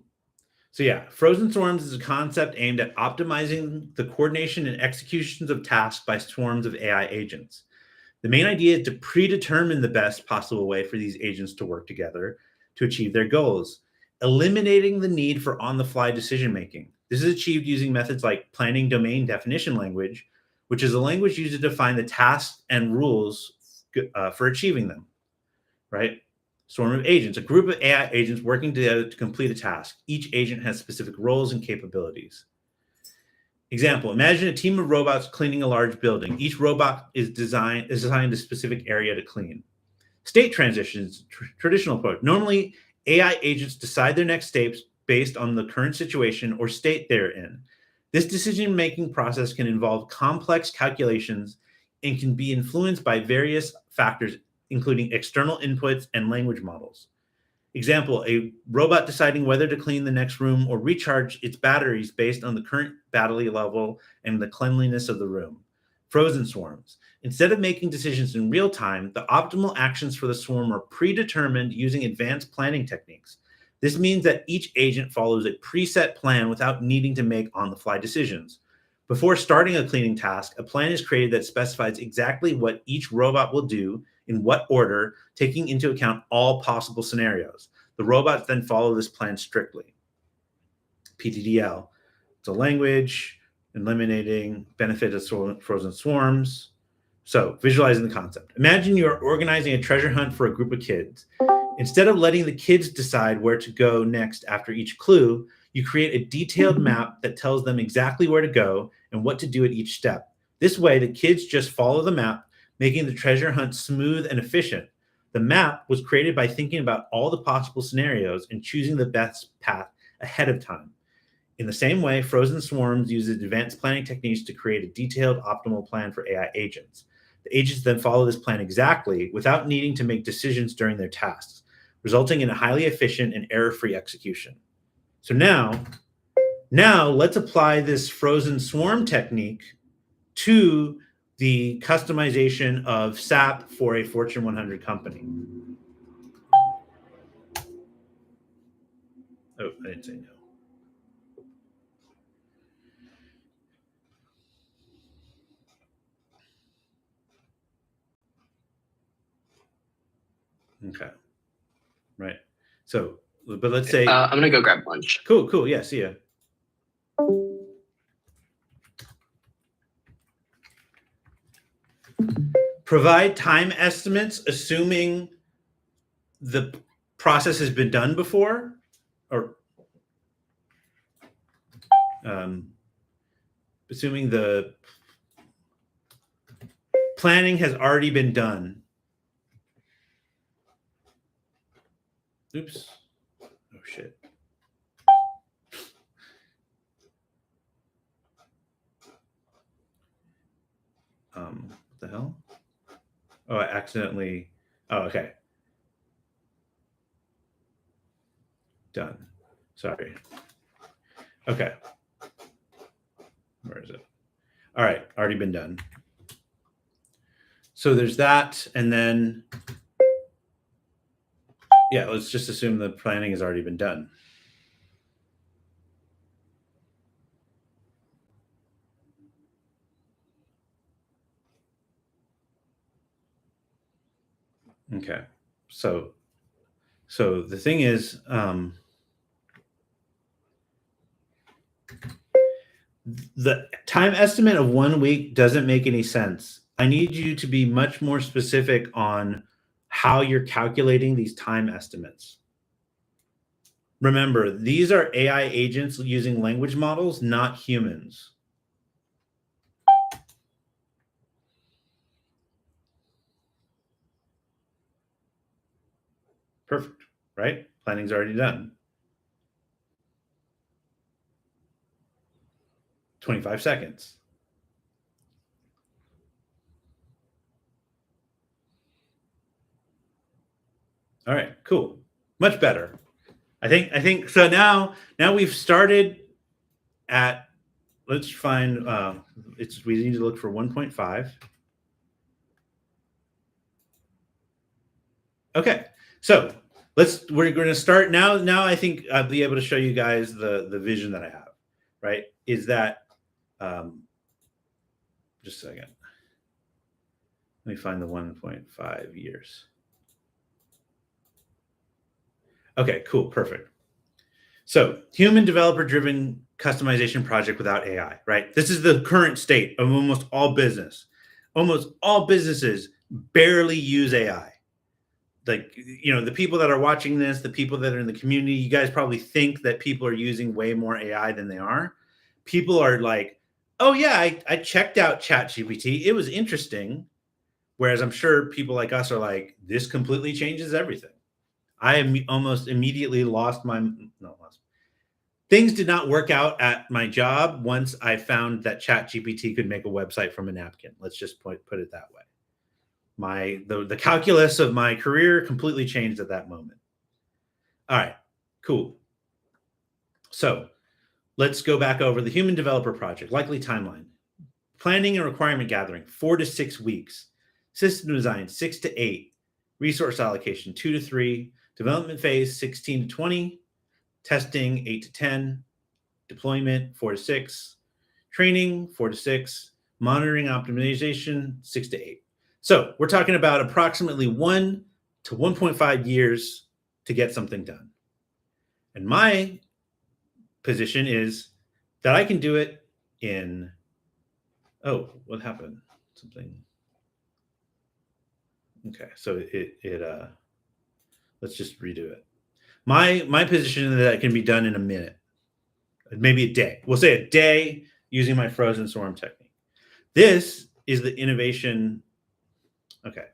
So yeah, frozen swarms is a concept aimed at optimizing the coordination and executions of tasks by swarms of AI agents. The main idea is to predetermine the best possible way for these agents to work together to achieve their goals, eliminating the need for on-the-fly decision making. This is achieved using methods like planning domain definition language, which is a language used to define the tasks and rules for achieving them, right? Swarm of agents, a group of AI agents working together to complete a task. Each agent has specific roles and capabilities. Example, imagine a team of robots cleaning a large building. Each robot is assigned a specific area to clean. State transitions, traditional approach. Normally, AI agents decide their next steps based on the current situation or state they're in. This decision-making process can involve complex calculations and can be influenced by various factors, including external inputs and language models. Example, a robot deciding whether to clean the next room or recharge its batteries based on the current battery level and the cleanliness of the room. Frozen swarms. Instead of making decisions in real time, the optimal actions for the swarm are predetermined using advanced planning techniques. This means that each agent follows a preset plan without needing to make on-the-fly decisions. Before starting a cleaning task, a plan is created that specifies exactly what each robot will do in what order, taking into account all possible scenarios. The robots then follow this plan strictly. PTDL. It's a language, eliminating benefit of frozen swarms. So, visualizing the concept. Imagine you're organizing a treasure hunt for a group of kids. Instead of letting the kids decide where to go next after each clue, you create a detailed map that tells them exactly where to go and what to do at each step. This way, the kids just follow the map, making the treasure hunt smooth and efficient. The map was created by thinking about all the possible scenarios and choosing the best path ahead of time. In the same way, frozen swarms uses advanced planning techniques to create a detailed, optimal plan for AI agents. The agents then follow this plan exactly without needing to make decisions during their tasks, resulting in a highly efficient and error-free execution. So now let's apply this frozen swarm technique to the customization of SAP for a Fortune 100 company. Oh, I didn't say no. Okay. Right. So, but let's say I'm gonna go grab lunch. Cool. Yeah, see ya. Provide time estimates, assuming the process has been done before, or assuming the planning has already been done. Oops. Oh, shit. What the hell? Oh, I accidentally. Oh, okay. Done. Sorry. Okay. Where is it? All right. Already been done. So there's that. And then, yeah, let's just assume the planning has already been done. Okay. So the thing is, the time estimate of 1 week doesn't make any sense. I need you to be much more specific on how you're calculating these time estimates. Remember, these are AI agents using language models, not humans. Perfect, right? Planning's already done. 25 seconds. All right, cool. Much better. I think so. Now we've started at, let's find, we need to look for 1.5. Okay, so we're going to start now. I think I'll be able to show you guys the vision that I have, right? Is that, just a second. Let me find the 1.5 years. Okay, cool, perfect. So human developer driven customization project without AI, right? This is the current state of almost all business. Almost all businesses barely use AI. Like, the people that are watching this, the people that are in the community, you guys probably think that people are using way more AI than they are. People are like, oh yeah, I checked out ChatGPT. It was interesting. Whereas I'm sure people like us are like, this completely changes everything. I am almost immediately things did not work out at my job once I found that ChatGPT could make a website from a napkin. Let's just put it that way. The calculus of my career completely changed at that moment. All right, cool. So let's go back over the human developer project, likely timeline. Planning and requirement gathering, 4 to 6 weeks. System design, 6 to 8. Resource allocation, 2 to 3. Development phase, 16 to 20. Testing, 8 to 10. Deployment, 4 to 6. Training, 4 to 6. Monitoring optimization, 6 to 8. So we're talking about approximately 1 to 1.5 years to get something done. And my position is that I can do it in, oh, what happened? Something. Okay, so let's just redo it. My position is that it can be done in a minute, maybe a day. We'll say a day using my frozen swarm technique. This is the innovation. Okay,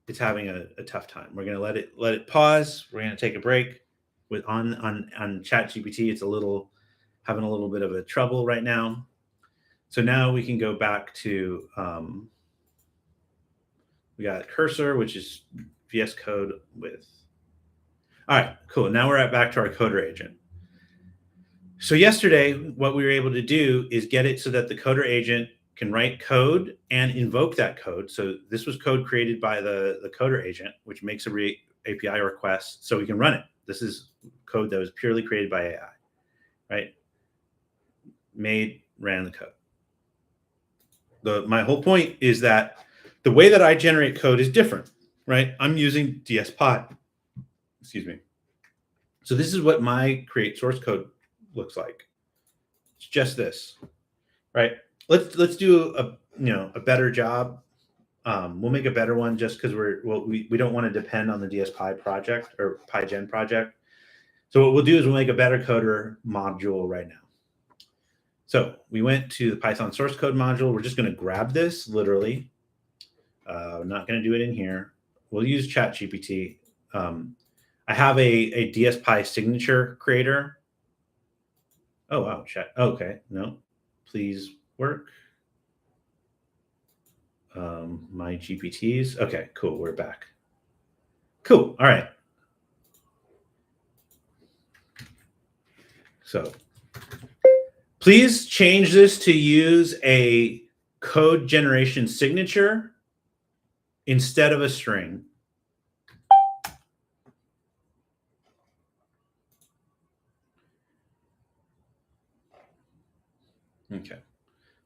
it's having a tough time. We're gonna let it pause. We're gonna take a break. With on ChatGPT, it's having a little bit of a trouble right now. So now we can go back to, we got cursor, which is VS Code with. All right, cool. Now we're back to our coder agent. So yesterday, what we were able to do is get it so that the coder agent can write code and invoke that code. So this was code created by the coder agent, which makes a API request so we can run it. This is code that was purely created by AI, right? Ran the code. My whole point is that the way that I generate code is different, right? I'm using DSPy. Excuse me. So this is what my create source code looks like. It's just this, right? Let's do a better job. We'll make a better one just because we don't want to depend on the DSPy project or PyGen project. So what we'll do is we'll make a better coder module right now. So we went to the Python source code module. We're just going to grab this literally. I'm not going to do it in here. We'll use ChatGPT. I have a DSPy signature creator. Oh, wow, chat. Okay, no, please work. My GPTs. Okay, cool. We're back. Cool. All right. So please change this to use a code generation signature instead of a string. Okay,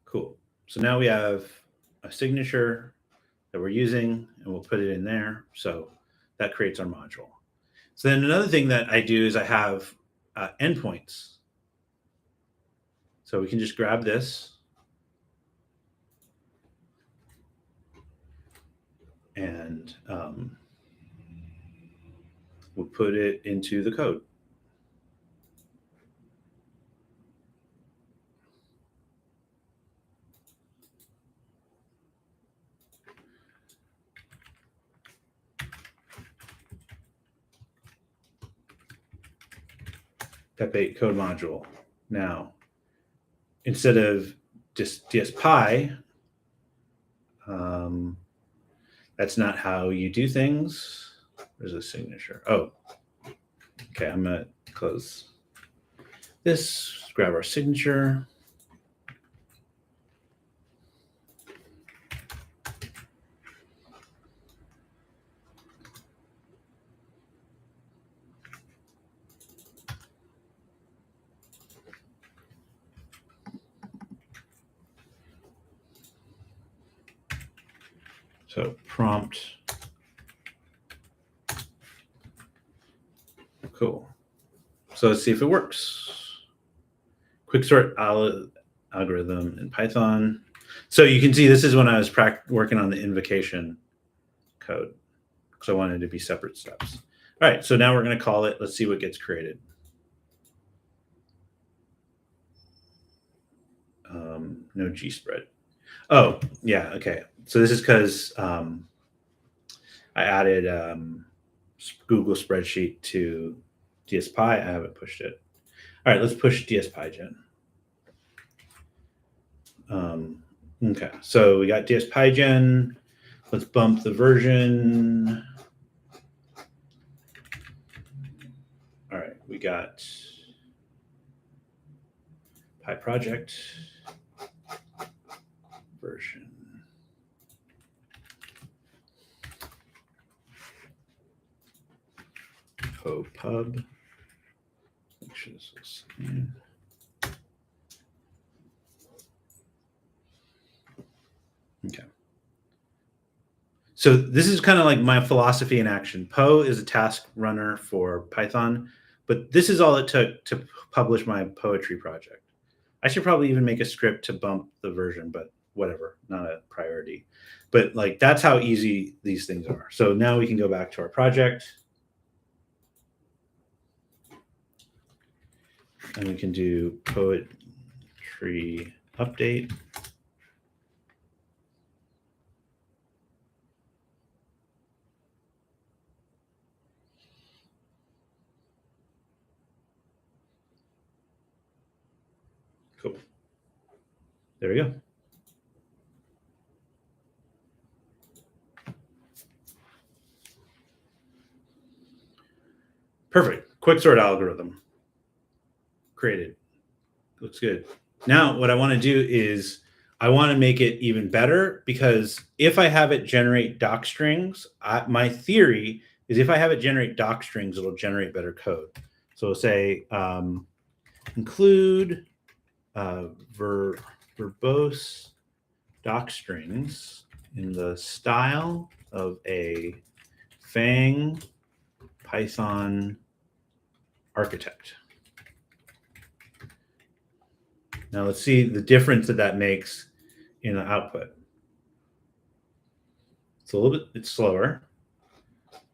cool. So now we have a signature that we're using, and we'll put it in there. So that creates our module. So then another thing that I do is I have endpoints. So we can just grab this and we'll put it into the code. Pep8 code module. Now, instead of just DSPy, that's not how you do things. There's a signature. Oh, okay. I'm gonna close this. Grab our signature. So prompt. Cool. So let's see if it works. Quicksort algorithm in Python. So you can see this is when I was working on the invocation code, because I wanted it to be separate steps. All right, so now we're going to call it. Let's see what gets created. No gspread. Oh, yeah, okay. So this is because I added Google spreadsheet to DSPy. I haven't pushed it. All right, let's push DSPy gen. Okay, so we got DSPy gen. Let's bump the version. All right, we got PyProject version. Pub. Make sure this is. Okay. So this is kind of like my philosophy in action. Poe is a task runner for Python, but this is all it took to publish my poetry project. I should probably even make a script to bump the version, but whatever, not a priority. But like that's how easy these things are. So now we can go back to our project. And we can do poetry update. Cool. There we go. Perfect. Quicksort algorithm created. Looks good. Now what I want to do is I want to make it even better, because if I have it generate doc strings, my theory is if I have it generate doc strings, it'll generate better code. So we'll say include verbose doc strings in the style of a Fang Python architect. Now let's see the difference that makes in the output. It's a little bit slower,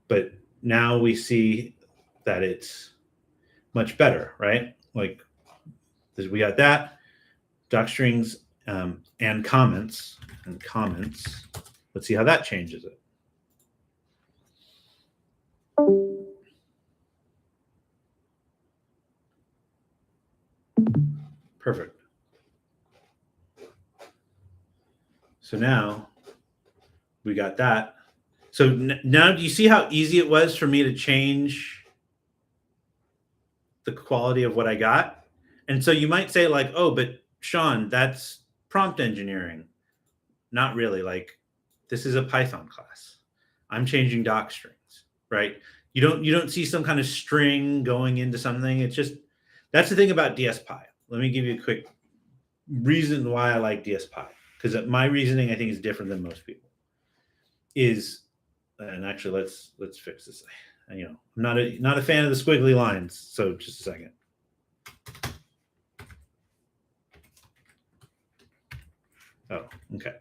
but now we see that it's much better, right? Like we got that doc strings and comments. Let's see how that changes it. Perfect. So now we got that. So now do you see how easy it was for me to change the quality of what I got? And so you might say like, oh, but Sean, that's prompt engineering. Not really. Like, this is a Python class. I'm changing doc strings, right? You don't see some kind of string going into something. It's just, that's the thing about DSPy. Let me give you a quick reason why I like DSPy, because my reasoning I think is different than most people. And actually let's fix this. You know, I'm not a fan of the squiggly lines. So just a second. Oh, okay.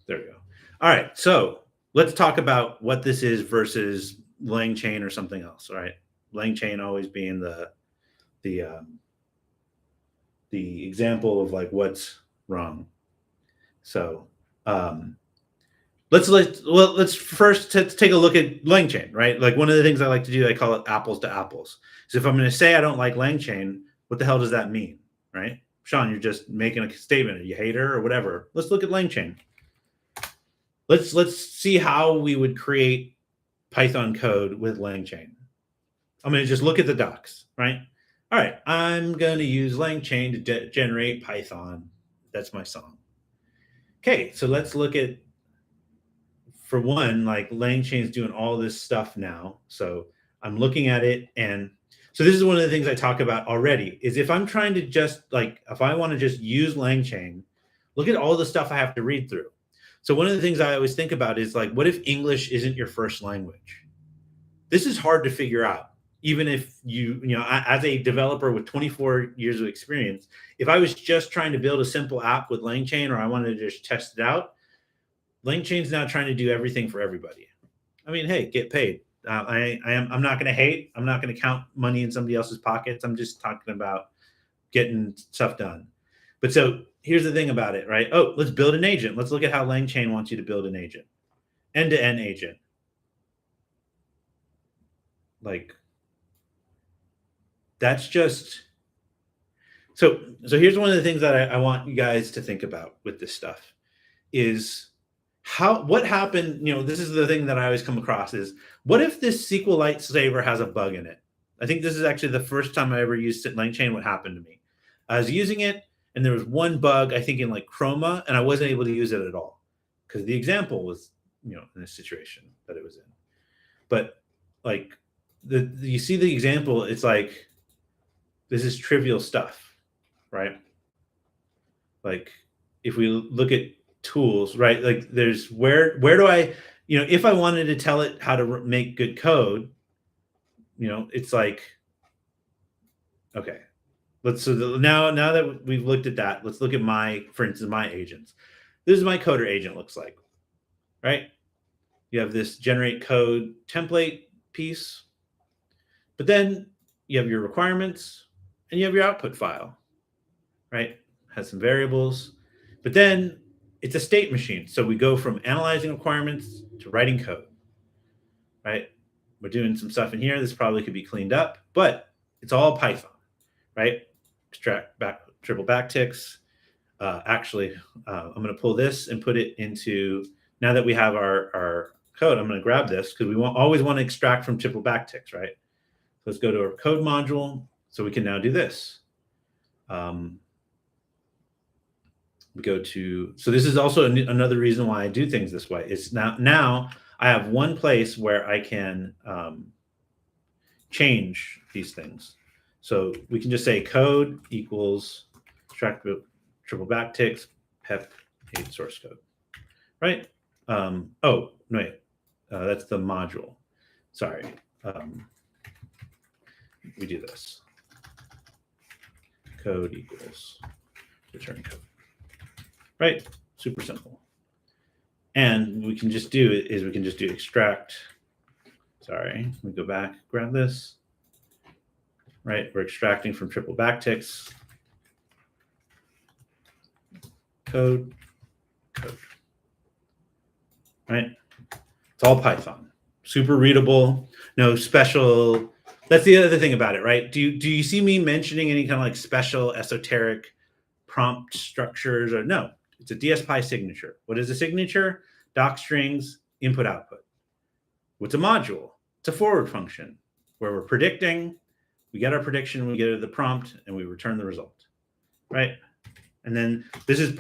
There we go. All right. So let's talk about what this is versus LangChain or something else. All right. LangChain always being the example of like what's wrong. So let's first take a look at LangChain, right? Like one of the things I like to do, I call it apples to apples. So if I'm going to say I don't like LangChain, what the hell does that mean, right? Sean, you're just making a statement. Are you hate her or whatever? Let's look at LangChain. Let's see how we would create Python code with LangChain. I'm going to just look at the docs, right? All right, I'm going to use LangChain to generate Python. That's my song. Okay, so let's look at, for one, like LangChain is doing all this stuff now. So I'm looking at it, and so this is one of the things I talk about already, is if I'm trying to just like, if I want to just use LangChain, look at all the stuff I have to read through. So one of the things I always think about is like, what if English isn't your first language? This is hard to figure out. Even if you know, as a developer with 24 years of experience, if I was just trying to build a simple app with LangChain, or I wanted to just test it out, LangChain's now trying to do everything for everybody. I mean, hey, get paid. I'm not going to hate. I'm not going to count money in somebody else's pockets. I'm just talking about getting stuff done. But so here's the thing about it, right? Oh, let's build an agent. Let's look at how LangChain wants you to build an agent. End-to-end agent. Like, that's just so here's one of the things that I want you guys to think about with this stuff is what happened. You know, this is the thing that I always come across is, what if this SQLite saver has a bug in it? I think this is actually the first time I ever used LangChain. What happened to me? I was using it, and there was one bug, I think in like Chroma, and I wasn't able to use it at all because the example was, you know, in this situation that it was in. But like you see the example, it's like, this is trivial stuff, right? Like if we look at tools, right? Like there's where do I, you know, if I wanted to tell it how to make good code, you know, it's like, okay, now that we've looked at that, let's look at for instance, my agents. This is my coder agent looks like, right? You have this generate code template piece, but then you have your requirements and you have your output file, right? Has some variables, but then it's a state machine. So we go from analyzing requirements to writing code, right? We're doing some stuff in here. This probably could be cleaned up, but it's all Python, right? Extract back, triple backticks. Actually, I'm going to pull this and put it into, now that we have our code, I'm going to grab this because we always want to extract from triple backticks, right? So let's go to our code module. So we can now do this. We go to, so this is also another reason why I do things this way. It's now I have one place where I can change these things. So we can just say code equals extract triple backticks pep 8 source code, right? Oh, no, wait, that's the module. Sorry. We do this. Code equals return code. Right? Super simple. And we can just do it is we can just do extract. Sorry, let me go back, grab this. Right? We're extracting from triple backticks. Code. Right? It's all Python. Super readable, no special. That's the other thing about it, right? Do you see me mentioning any kind of like special esoteric prompt structures? Or no, it's a DSPy signature. What is a signature? Doc strings, input output. What's a module? It's a forward function where we're predicting, we get our prediction, we get the prompt, and we return the result, right? And then this is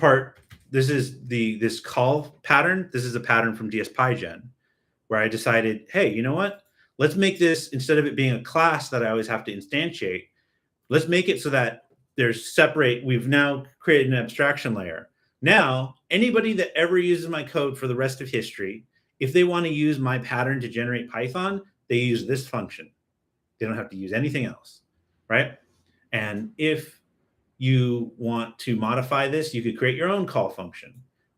this call pattern. This is a pattern from DSPyGen where I decided, hey, you know what? Let's make this, instead of it being a class that I always have to instantiate, let's make it so that there's separate. We've now created an abstraction layer. Now, anybody that ever uses my code for the rest of history, if they want to use my pattern to generate Python, they use this function. They don't have to use anything else, right? And if you want to modify this, you could create your own call function,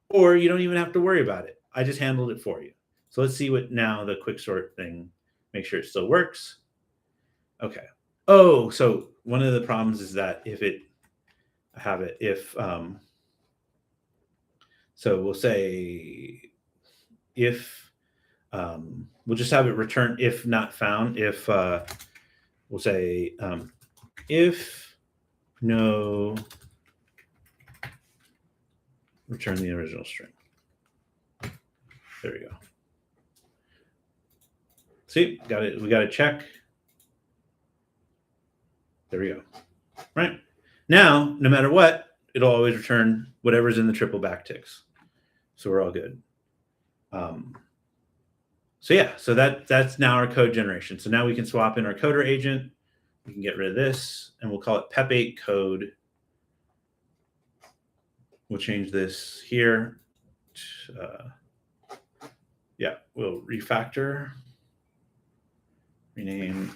or you don't even have to worry about it. I just handled it for you. So let's see what now the quick sort thing, make sure it still works. Okay. Oh, so one of the problems is that so we'll say if, we'll just have it return if not found, if we'll say if no, return the original string. There we go. See, got it. We got to check. There we go. Right. Now, no matter what, it'll always return whatever's in the triple backticks. So we're all good. So yeah, so that's now our code generation. So now we can swap in our coder agent. We can get rid of this, and we'll call it pep8 code. We'll change this here. Yeah, we'll refactor, rename.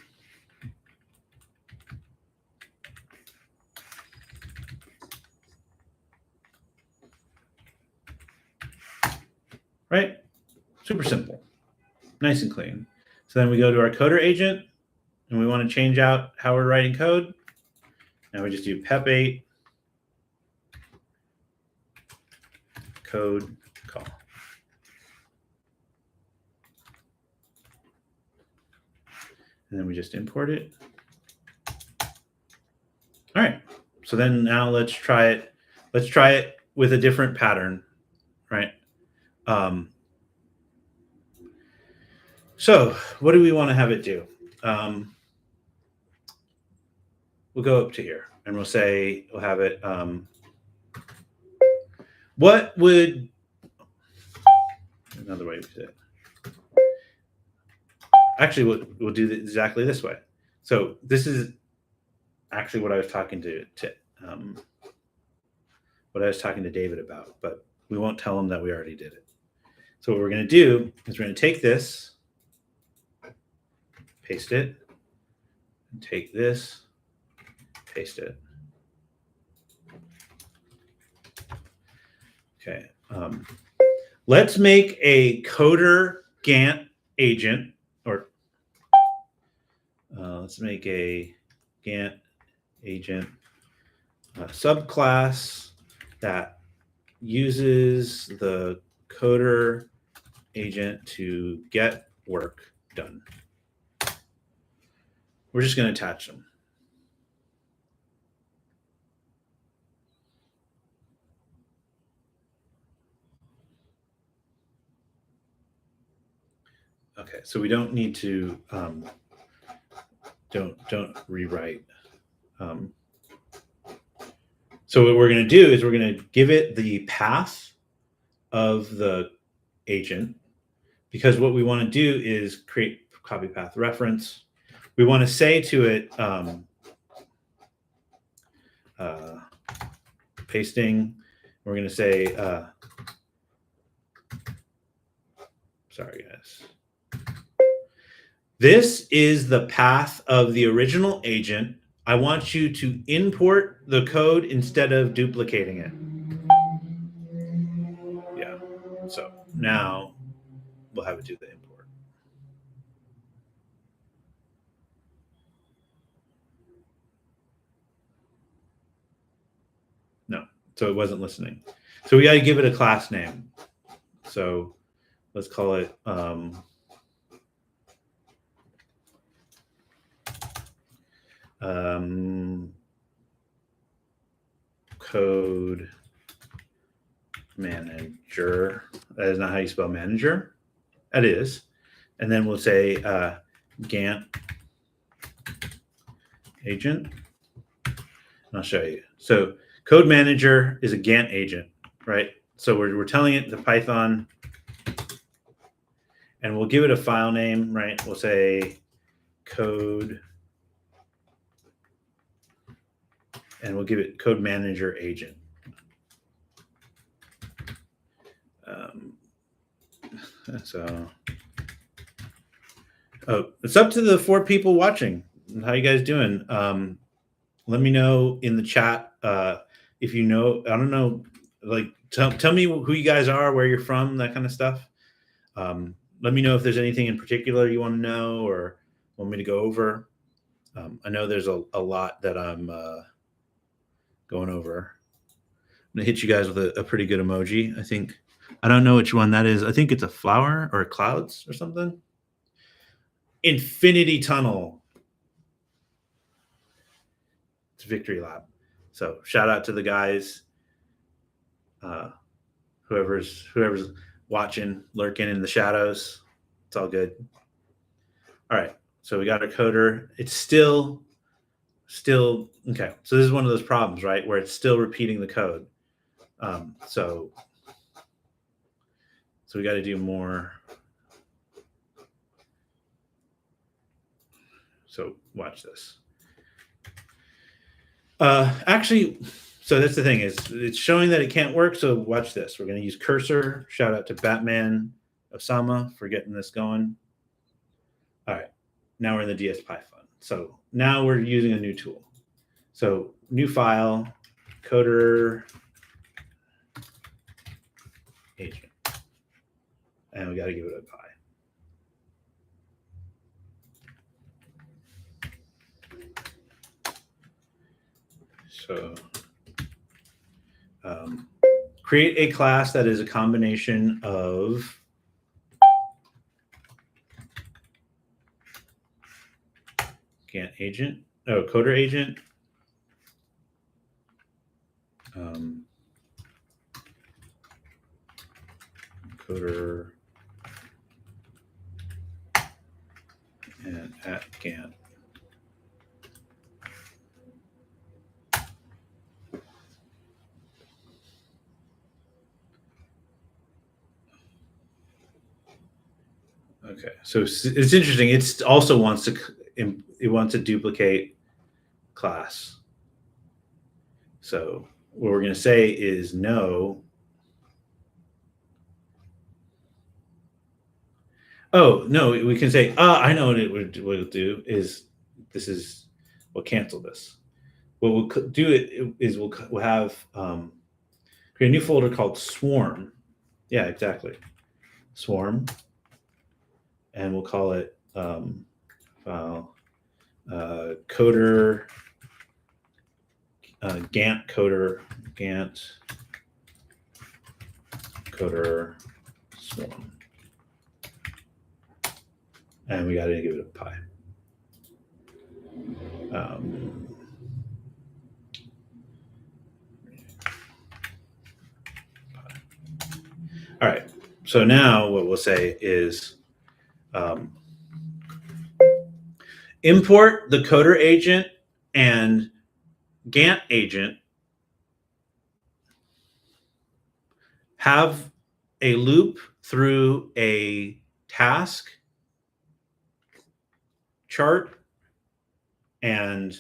Right? Super simple. Nice and clean. So then we go to our coder agent, and we want to change out how we're writing code. And we just do pep8 code call. And then we just import it. All right. So then now let's try it. Let's try it with a different pattern, right? So what do we want to have it do? We'll go up to here and we'll say, we'll have it. What would, another way to do it. Actually, we'll do it exactly this way. So this is actually what I was talking to David about, but we won't tell him that we already did it. So what we're going to do is we're going to take this, paste it, and take this, paste it. Okay. Let's make a coder Gantt agent, or let's make a Gantt agent subclass that uses the coder agent to get work done. We're just going to attach them. Okay, so we don't need to don't rewrite. So what we're going to do is we're going to give it the path of the agent, because what we want to do is create copy path reference. We want to say to it, pasting, we're going to say, sorry guys. This is the path of the original agent. I want you to import the code instead of duplicating it. Yeah, so now we'll have it do the import. No, so it wasn't listening. So we got to give it a class name. So let's call it code manager. That is not how you spell manager. That is. And then we'll say Gantt agent. And I'll show you. So code manager is a Gantt agent, right? So we're telling it the Python, and we'll give it a file name, right? We'll say code, and we'll give it code manager agent. So, it's up to the 4 people watching. How you guys doing? Let me know in the chat if you know. I don't know. Like, tell me who you guys are, where you're from, that kind of stuff. Let me know if there's anything in particular you want to know or want me to go over. I know there's a lot that I'm going over. I'm gonna hit you guys with a pretty good emoji. I think. I don't know which one that is. I think it's a flower or clouds or something. Infinity Tunnel. It's Victory Lab. So shout out to the guys. Whoever's watching, lurking in the shadows. It's all good. All right, so we got our coder. It's still okay. So this is one of those problems, right, where it's still repeating the code. So we got to do more. So watch this. Actually, so that's the thing, is it's showing that it can't work. So watch this. We're going to use cursor. Shout out to Batman Osama for getting this going. All right, now we're in the DSPy fund. So now we're using a new tool. So new file, coder agent, and we got to give it a pi. So create a class that is a combination of Gantt agent, coder agent, coder, and at Gantt. Okay, so it's interesting. It also wants to duplicate class. So what we're going to say is no. Oh no, we can say I know what it'll do is we'll cancel this. What we'll do is we'll have create a new folder called swarm. Yeah, exactly, swarm, and we'll call it file coder Gantt coder swarm, and we got to give it a pi. All right, so now what we'll say is import the coder agent and Gantt agent, have a loop through a task chart, and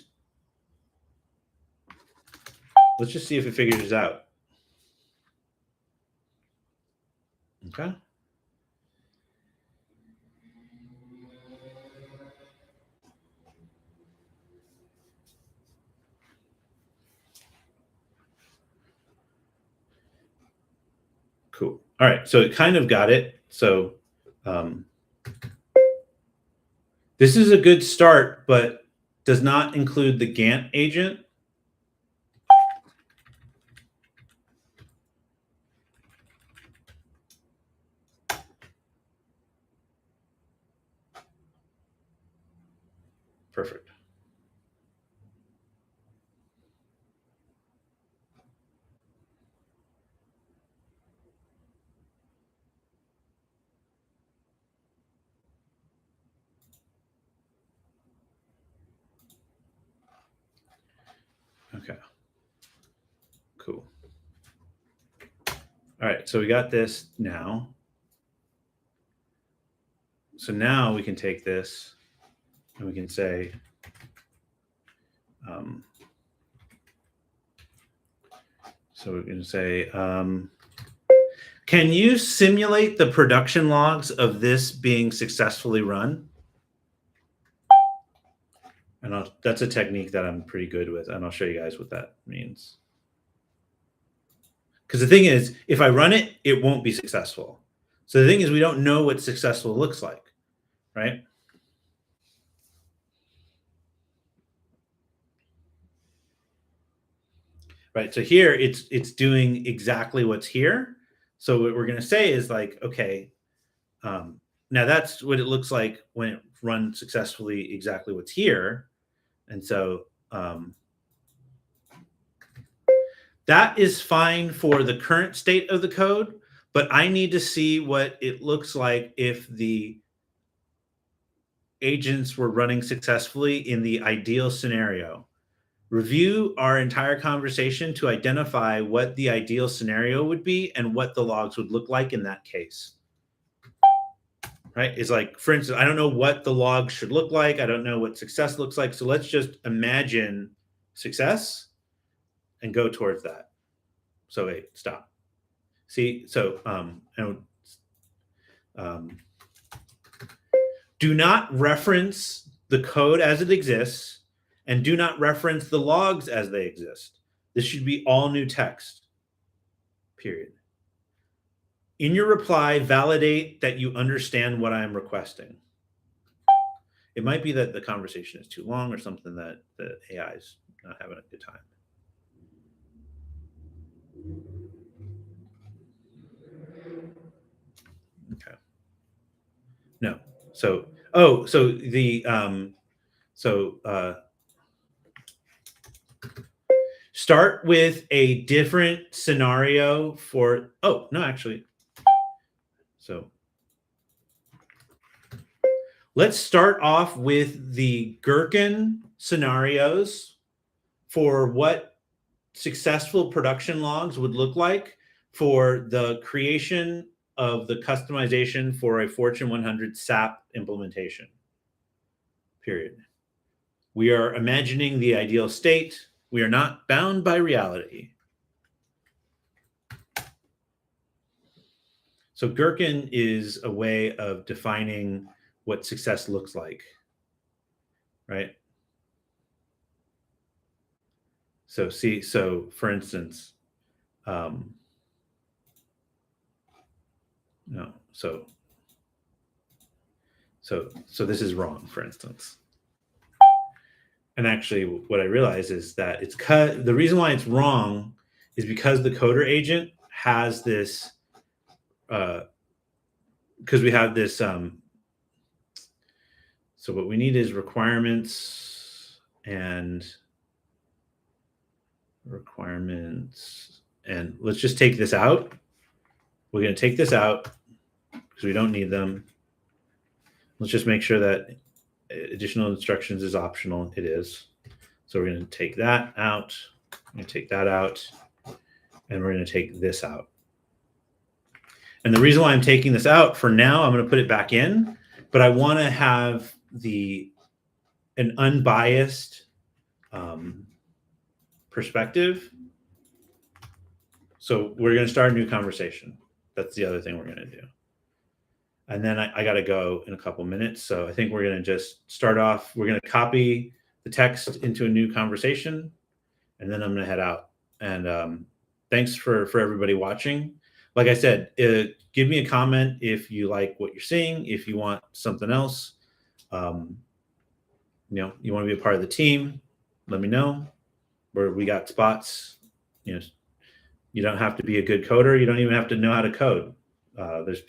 let's just see if it figures this out. Okay. Cool. All right, so it kind of got it. So this is a good start, but does not include the Gantt agent. Perfect. Okay. Cool. All right, so we got this now. So now we can take this and we can say, so we're going to say, can you simulate the production logs of this being successfully run? And that's a technique that I'm pretty good with, and I'll show you guys what that means. Because the thing is, if I run it, it won't be successful. So the thing is, we don't know what successful looks like, right? Right. So here it's doing exactly what's here. So what we're going to say is like, okay, now that's what it looks like when it runs successfully, exactly what's here. And so that is fine for the current state of the code, but I need to see what it looks like if the agents were running successfully in the ideal scenario. Review our entire conversation to identify what the ideal scenario would be and what the logs would look like in that case. Right? It's like, for instance, I don't know what the log should look like. I don't know what success looks like. So let's just imagine success and go towards that. So wait, stop. See, so do not reference the code as it exists and do not reference the logs as they exist. This should be all new text, period. In your reply, validate that you understand what I'm requesting. It might be that the conversation is too long or something that the AI is not having a good time. Okay. No. So, so the start with a different scenario for, oh, no, actually. So let's start off with the Gherkin scenarios for what successful production logs would look like for the creation of the customization for a Fortune 100 SAP implementation, period. We are imagining the ideal state. We are not bound by reality. So Gherkin is a way of defining what success looks like, right? So see, so for instance, no, so this is wrong, for instance. And actually, what I realize is that it's cut. The reason why it's wrong is because the coder agent has this, because we have this. So what we need is requirements, and let's just take this out. We're going to take this out because we don't need them. Let's just make sure that additional instructions is optional. It is. So we're going to take that out. I'm going to take that out. And we're going to take this out. And the reason why I'm taking this out for now, I'm going to put it back in, but I want to have an unbiased perspective. So we're going to start a new conversation. That's the other thing we're going to do. And then I got to go in a couple minutes. So I think we're going to just start off. We're going to copy the text into a new conversation, and then I'm going to head out. And thanks for everybody watching. Like I said, give me a comment if you like what you're seeing. If you want something else, you want to be a part of the team, let me know. Where we got spots. You don't have to be a good coder. You don't even have to know how to code. There's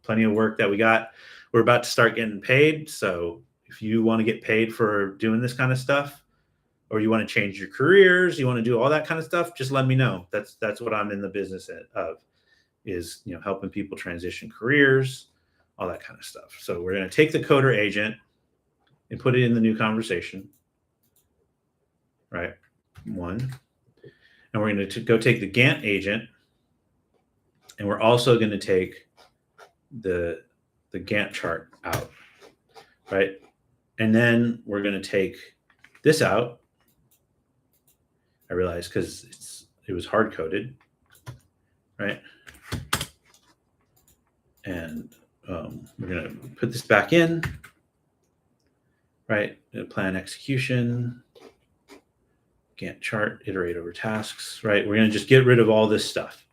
plenty of work that we got. We're about to start getting paid. So if you want to get paid for doing this kind of stuff, or you want to change your careers, you want to do all that kind of stuff, just let me know. That's what I'm in the business of, is helping people transition careers, all that kind of stuff. So we're going to take the coder agent and put it in the new conversation, right? One. And we're going to go take the Gantt agent, and we're also going to take the Gantt chart out, right? And then we're going to take this out. I realized because it was hard coded, right? And we're going to put this back in, right? Plan execution, Gantt chart, iterate over tasks, right? We're going to just get rid of all this stuff.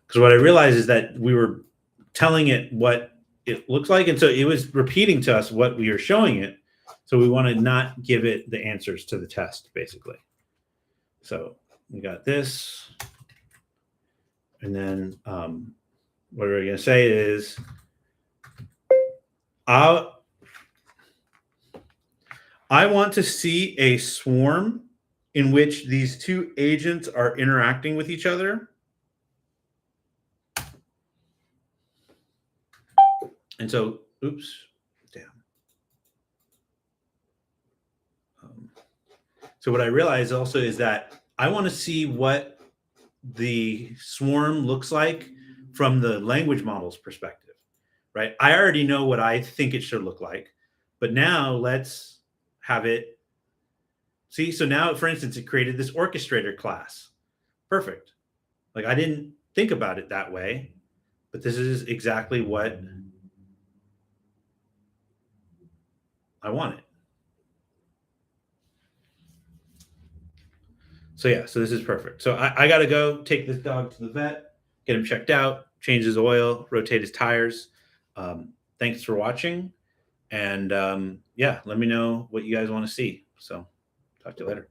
Because what I realized is that we were telling it what it looks like. And so it was repeating to us what we were showing it. So we want to not give it the answers to the test, basically. So we got this. And then what we're going to say is, I want to see a swarm in which these two agents are interacting with each other. And so, oops, damn. So what I realized also is that I want to see what the swarm looks like from the language model's perspective, right? I already know what I think it should look like, but now let's have it see. So now, for instance, it created this orchestrator class. Perfect. Like I didn't think about it that way, but this is exactly what I wanted. So yeah, so this is perfect. So I got to go take this dog to the vet, get him checked out, change his oil, rotate his tires. Thanks for watching. And yeah, let me know what you guys want to see. So talk to you later.